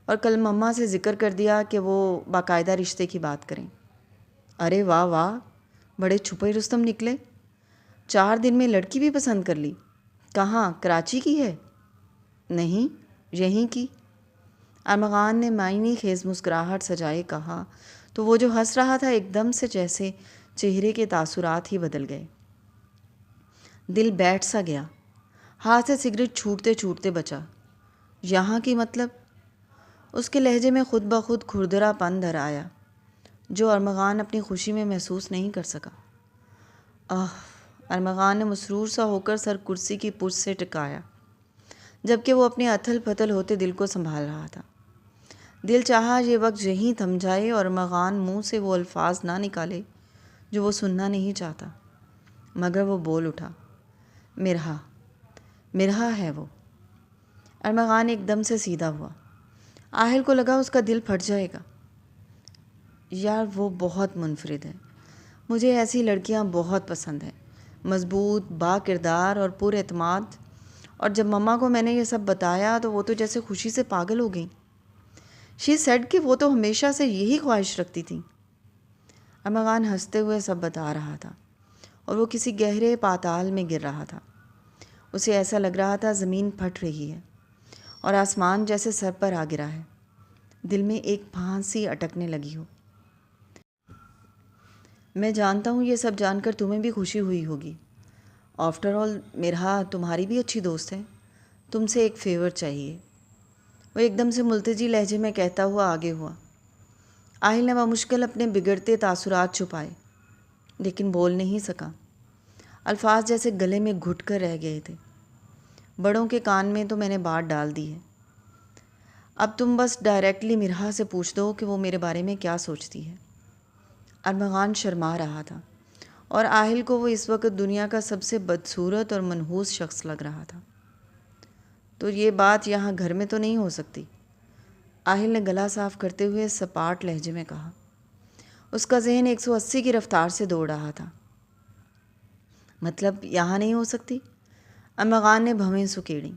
اور کل مما سے ذکر کر دیا کہ وہ باقاعدہ رشتے کی بات کریں۔ ارے واہ واہ، بڑے چھپے رستم نکلے۔ 4 دن میں لڑکی بھی پسند کر لی؟ کہاں، کراچی کی ہے؟ نہیں، یہیں کی۔ ارمغان نے معنی خیز مسکراہٹ سجائے کہا تو وہ جو ہنس رہا تھا ایک دم سے جیسے چہرے کے تاثرات ہی بدل گئے۔ دل بیٹھ سا گیا، ہاتھ سے سگریٹ چھوٹتے چھوٹتے بچا۔ یہاں کی مطلب؟ اس کے لہجے میں خود بخود کھردرا پن در آیا جو ارمغان اپنی خوشی میں محسوس نہیں کر سکا۔ ارمغان نے مسرور سا ہو کر سر کرسی کی پشت سے ٹکایا جبکہ وہ اپنے اتھل پتھل ہوتے دل کو سنبھال رہا تھا۔ دل چاہا یہ وقت یہیں تھم جائے اور ارمغان منہ سے وہ الفاظ نہ نکالے جو وہ سننا نہیں چاہتا، مگر وہ بول اٹھا۔ مرحا، مرحا ہے وہ۔ ارمغان ایک دم سے سیدھا ہوا۔ آہل کو لگا اس کا دل پھٹ جائے گا۔ یار وہ بہت منفرد ہے، مجھے ایسی لڑکیاں بہت پسند ہیں، مضبوط، با کردار اور پر اعتماد۔ اور جب مما کو میں نے یہ سب بتایا تو وہ تو جیسے خوشی سے پاگل ہو گئیں۔ شی سیڈ کہ وہ تو ہمیشہ سے یہی خواہش رکھتی تھیں۔ ارمغان ہنستے ہوئے سب بتا رہا تھا اور وہ کسی گہرے پاتال میں گر رہا تھا۔ اسے ایسا لگ رہا تھا زمین پھٹ رہی ہے اور آسمان جیسے سر پر آ گرا ہے، دل میں ایک پھانسی اٹکنے لگی ہو۔ میں جانتا ہوں یہ سب جان کر تمہیں بھی خوشی ہوئی ہوگی۔ آفٹر آل مرحا تمہاری بھی اچھی دوست ہے، تم سے ایک فیور چاہیے۔ وہ ایک دم سے ملتجی لہجے میں کہتا ہوا آگے ہوا۔ آہل نے بمشکل اپنے بگڑتے تاثرات چھپائے لیکن بول نہیں سکا۔ الفاظ جیسے گلے میں گھٹ کر رہ گئے تھے۔ بڑوں کے کان میں تو میں نے بات ڈال دی ہے، اب تم بس ڈائریکٹلی مرحا سے پوچھ دو کہ وہ میرے بارے میں کیا سوچتی ہے۔ ارمغان شرما رہا تھا اور آہل کو وہ اس وقت دنیا کا سب سے بدصورت اور منحوس شخص لگ رہا تھا۔ تو یہ بات یہاں گھر میں تو نہیں ہو سکتی؟ آہل نے گلا صاف کرتے ہوئے سپاٹ لہجے میں کہا۔ اس کا ذہن 180 کی رفتار سے دوڑ رہا تھا۔ مطلب یہاں نہیں ہو سکتی؟ ارمغان نے بھویں سکیڑیں۔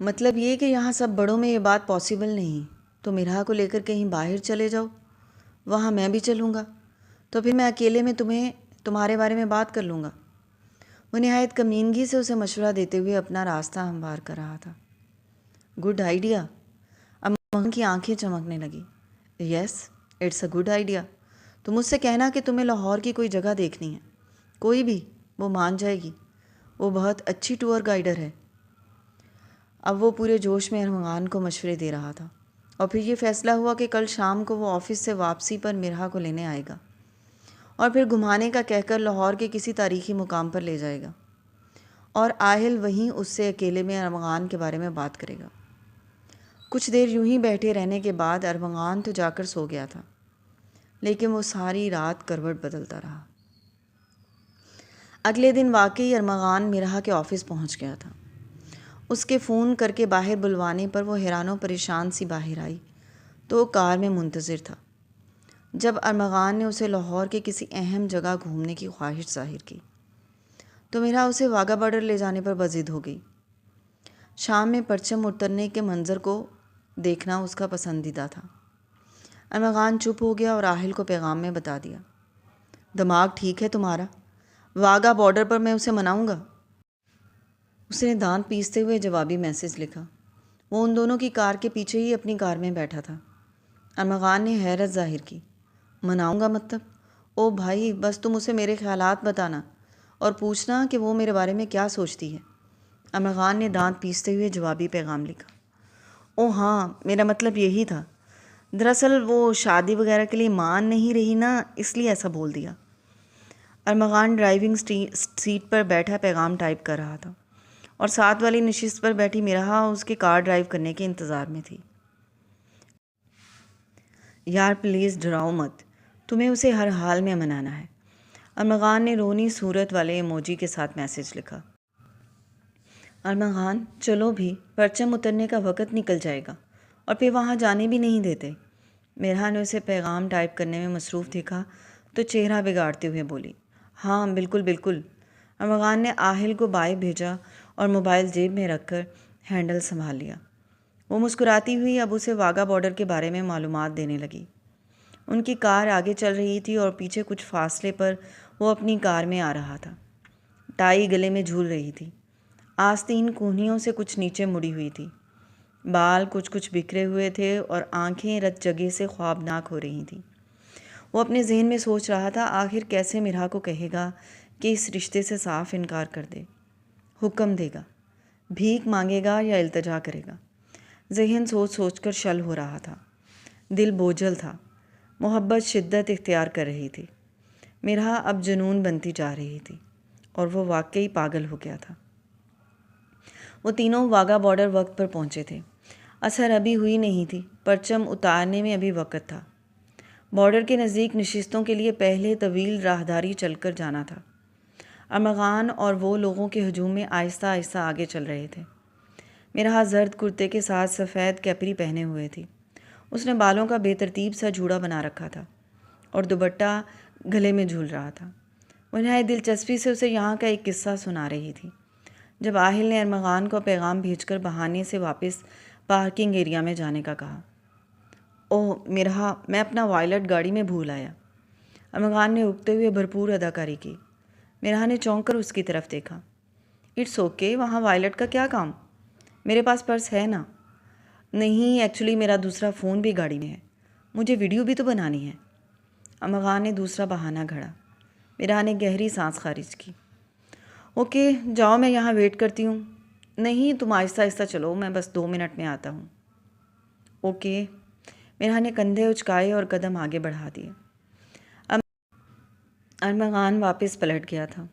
مطلب یہ کہ یہاں سب بڑوں میں یہ بات پاسبل نہیں، تو مرحا کو لے کر کہیں باہر چلے جاؤ، وہاں میں بھی چلوں گا، تو پھر میں اکیلے میں تمہارے بارے میں بات کر لوں گا۔ وہ نہایت کمینگی سے اسے مشورہ دیتے ہوئے اپنا راستہ ہموار کر رہا تھا۔ Good idea. ارمغان کی آنکھیں چمکنے لگی۔ یس، اٹس اے گڈ آئیڈیا۔ تو مجھ سے کہنا کہ تمہیں لاہور کی کوئی جگہ دیکھنی ہے، کوئی بھی، وہ مان جائے گی، وہ بہت اچھی ٹور گائیڈر ہے۔ اب وہ پورے جوش میں ارمغان کو مشورے دے رہا تھا اور پھر یہ فیصلہ ہوا کہ کل شام کو وہ آفس سے واپسی پر مرحا کو لینے آئے گا اور پھر گھمانے کا کہہ کر لاہور کے کسی تاریخی مقام پر لے جائے گا، اور آہل وہیں اس سے اکیلے میں ارمغان کے بارے میں بات کرے گا۔ کچھ دیر یوں ہی بیٹھے رہنے کے بعد ارمغان تو جا کر سو گیا تھا، لیکن وہ ساری رات کروٹ بدلتا رہا۔ اگلے دن واقعی ارمغان مرحا کے آفس پہنچ گیا تھا۔ اس کے فون کر کے باہر بلوانے پر وہ حیران و پریشان سی باہر آئی تو وہ کار میں منتظر تھا۔ جب ارمغان نے اسے لاہور کے کسی اہم جگہ گھومنے کی خواہش ظاہر کی تو مرحا اسے واگا بارڈر لے جانے پر بضد ہو گئی۔ شام میں پرچم اترنے کے منظر کو دیکھنا اس کا پسندیدہ تھا۔ ارمغان چپ ہو گیا اور آہل کو پیغام میں بتا دیا، دماغ ٹھیک ہے تمہارا؟ واگا بارڈر پر میں اسے مناؤں گا۔ اس نے دانت پیستے ہوئے جوابی میسج لکھا۔ وہ ان دونوں کی کار کے پیچھے ہی اپنی کار میں بیٹھا تھا۔ ارمغان نے حیرت ظاہر کی، مناؤں گا مطلب؟ او بھائی، بس تم اسے میرے خیالات بتانا اور پوچھنا کہ وہ میرے بارے میں کیا سوچتی ہے۔ ارمغان نے دانت پیستے ہوئے جوابی پیغام لکھا۔ او ہاں، میرا مطلب یہی تھا، دراصل وہ شادی وغیرہ کے لیے مان نہیں رہی نا، اس لیے ایسا بول دیا۔ ارمغان ڈرائیونگ سیٹ پر بیٹھا پیغام ٹائپ کر رہا تھا اور ساتھ والی نشست پر بیٹھی مرحا اس کے کار ڈرائیو کرنے کے انتظار میں تھی۔ یار پلیز ڈراؤ مت، تمہیں اسے ہر حال میں منانا ہے۔ ارمغان نے رونی صورت والے ایموجی کے ساتھ میسج لکھا۔ ارمغان، چلو بھی، پرچم اترنے کا وقت نکل جائے گا اور پھر وہاں جانے بھی نہیں دیتے۔ مرحا نے اسے پیغام ٹائپ کرنے میں مصروف دیکھا تو چہرہ بگاڑتے ہوئے بولی، ہاں بالکل بالکل۔ ارمغان نے آہل کو بائے بھیجا اور موبائل جیب میں رکھ کر ہینڈل سنبھال لیا۔ وہ مسکراتی ہوئی اب اسے واگا بارڈر کے بارے میں معلومات دینے لگی۔ ان کی کار آگے چل رہی تھی اور پیچھے کچھ فاصلے پر وہ اپنی کار میں آ رہا تھا۔ ٹائی گلے میں جھول رہی تھی، آستین کونہیوں سے کچھ نیچے مڑی ہوئی تھی، بال کچھ بکھرے ہوئے تھے اور آنکھیں رت جگہ سے خوابناک ہو رہی تھیں۔ وہ اپنے ذہن میں سوچ رہا تھا آخر کیسے مرحا کو کہے گا کہ اس رشتے سے صاف انکار کر دے، حکم دے گا، بھیک مانگے گا یا التجا کرے گا۔ ذہن سوچ کر شل ہو رہا تھا، دل بوجھل تھا، محبت شدت اختیار کر رہی تھی۔ مرحا اب جنون بنتی جا رہی تھی اور وہ واقعی پاگل ہو گیا تھا۔ وہ تینوں واگا بارڈر وقت پر پہنچے تھے۔ اثر ابھی ہوئی نہیں تھی، پرچم اتارنے میں ابھی وقت تھا۔ بارڈر کے نزدیک نشستوں کے لیے پہلے طویل راہداری چل کر جانا تھا۔ ارمغان اور وہ لوگوں کے ہجوم میں آہستہ آہستہ آگے چل رہے تھے۔ مرحا زرد کرتے کے ساتھ سفید کیپری پہنے ہوئے تھی۔ اس نے بالوں کا بے ترتیب سا جوڑا بنا رکھا تھا اور دوپٹہ گلے میں جھول رہا تھا۔ وہ نہایت دلچسپی سے اسے یہاں کا ایک قصہ سنا رہی تھی جب آہل نے ارمغان کو پیغام بھیج کر بہانے سے واپس پارکنگ ایریا میں جانے کا کہا۔ اوہ مرحا، میں اپنا وائلٹ گاڑی میں بھول آیا۔ ارمغان نے اگتے ہوئے بھرپور اداکاری کی۔ مرحا نے چونک کر اس کی طرف دیکھا۔ اٹس اوکے، وہاں وائلٹ کا کیا کام؟ میرے پاس پرس ہے نا۔ نہیں، ایکچولی میرا دوسرا فون بھی گاڑی میں ہے، مجھے ویڈیو بھی تو بنانی ہے۔ ارمغان نے دوسرا بہانہ گھڑا۔ مرحا نے گہری سانس خارج کی۔ اوکے جاؤ، میں یہاں ویٹ کرتی ہوں۔ نہیں، تم آہستہ آہستہ چلو، میں بس 2 منٹ میں آتا ہوں۔ اوکے۔ مرحا نے کندھے اچکائے اور قدم آگے بڑھا دیے۔ ارمغان واپس پلٹ گیا تھا۔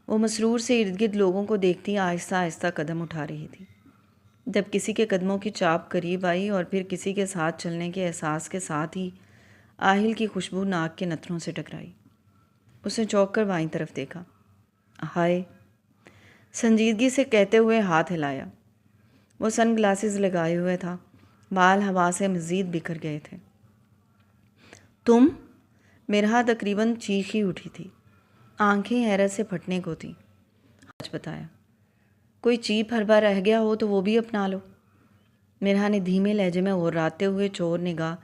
وہ مسرور سے ارد گرد لوگوں کو دیکھتی آہستہ آہستہ قدم اٹھا رہی تھی۔ جب کسی کے قدموں کی چاپ قریب آئی اور پھر کسی کے ساتھ چلنے کے احساس کے ساتھ ہی آہل کی خوشبو ناک کے نتنوں سے ٹکرائی۔ اس نے چونک کر بائیں طرف دیکھا۔ ہائے، سنجیدگی سے کہتے ہوئے ہاتھ ہلایا۔ وہ سن گلاسز لگائے ہوئے تھا، بال ہوا سے مزید بکھر گئے تھے۔ تم؟ مرحا تقریباً چیخ ہی اٹھی تھی، آنکھیں حیرت سے پھٹنے کو تھیں۔ آج بتایا، کوئی چیپ حربہ رہ گیا ہو تو وہ بھی اپنا لو۔ مرحا نے دھیمے لہجے میں غراتے ہوئے چور نگاہ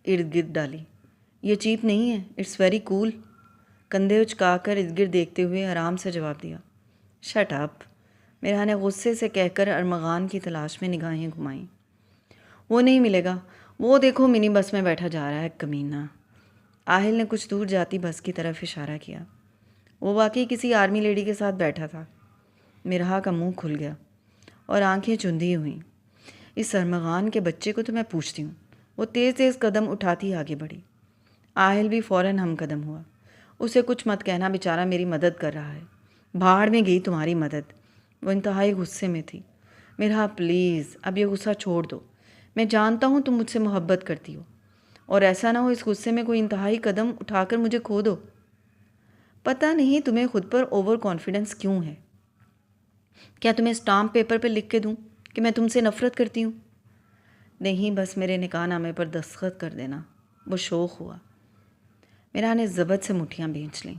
ارد گرد ڈالی۔ یہ چیپ نہیں ہے، اٹس ویری کول۔ کندھے اچکا کر ارد گرد دیکھتے ہوئے آرام سے جواب دیا۔ شٹ اپ، مرحا نے غصے سے کہہ کر ارمغان کی تلاش میں نگاہیں گھمائیں۔ وہ نہیں ملے گا، وہ دیکھو منی بس میں بیٹھا جا رہا ہے کمینہ۔ آہل نے کچھ دور جاتی بس کی طرف اشارہ کیا۔ وہ واقعی کسی آرمی لیڈی کے ساتھ بیٹھا تھا۔ مرحا کا منہ کھل گیا اور آنکھیں چندی ہوئیں۔ اس ارمغان کے بچے کو تو میں پوچھتی ہوں، وہ تیز تیز قدم اٹھاتی آگے بڑھی۔ آہل بھی فوراً ہم قدم ہوا۔ اسے کچھ مت کہنا، بیچارہ میری مدد کر رہا ہے۔ بھاڑ میں گئی تمہاری مدد۔ وہ انتہائی غصے میں تھی۔ میرا پلیز اب یہ غصہ چھوڑ دو، میں جانتا ہوں تم مجھ سے محبت کرتی ہو، اور ایسا نہ ہو اس غصے میں کوئی انتہائی قدم اٹھا کر مجھے کھو دو۔ پتہ نہیں تمہیں خود پر اوور کانفیڈنس کیوں ہے؟ کیا تمہیں اسٹامپ پیپر پہ لکھ کے دوں کہ میں تم سے نفرت کرتی ہوں؟ نہیں، بس میرے نکاح نامے پر دستخط کر دینا۔ وہ شوق ہوا۔ میرا نے ضبط سے مٹھیاں بھینچ لیں۔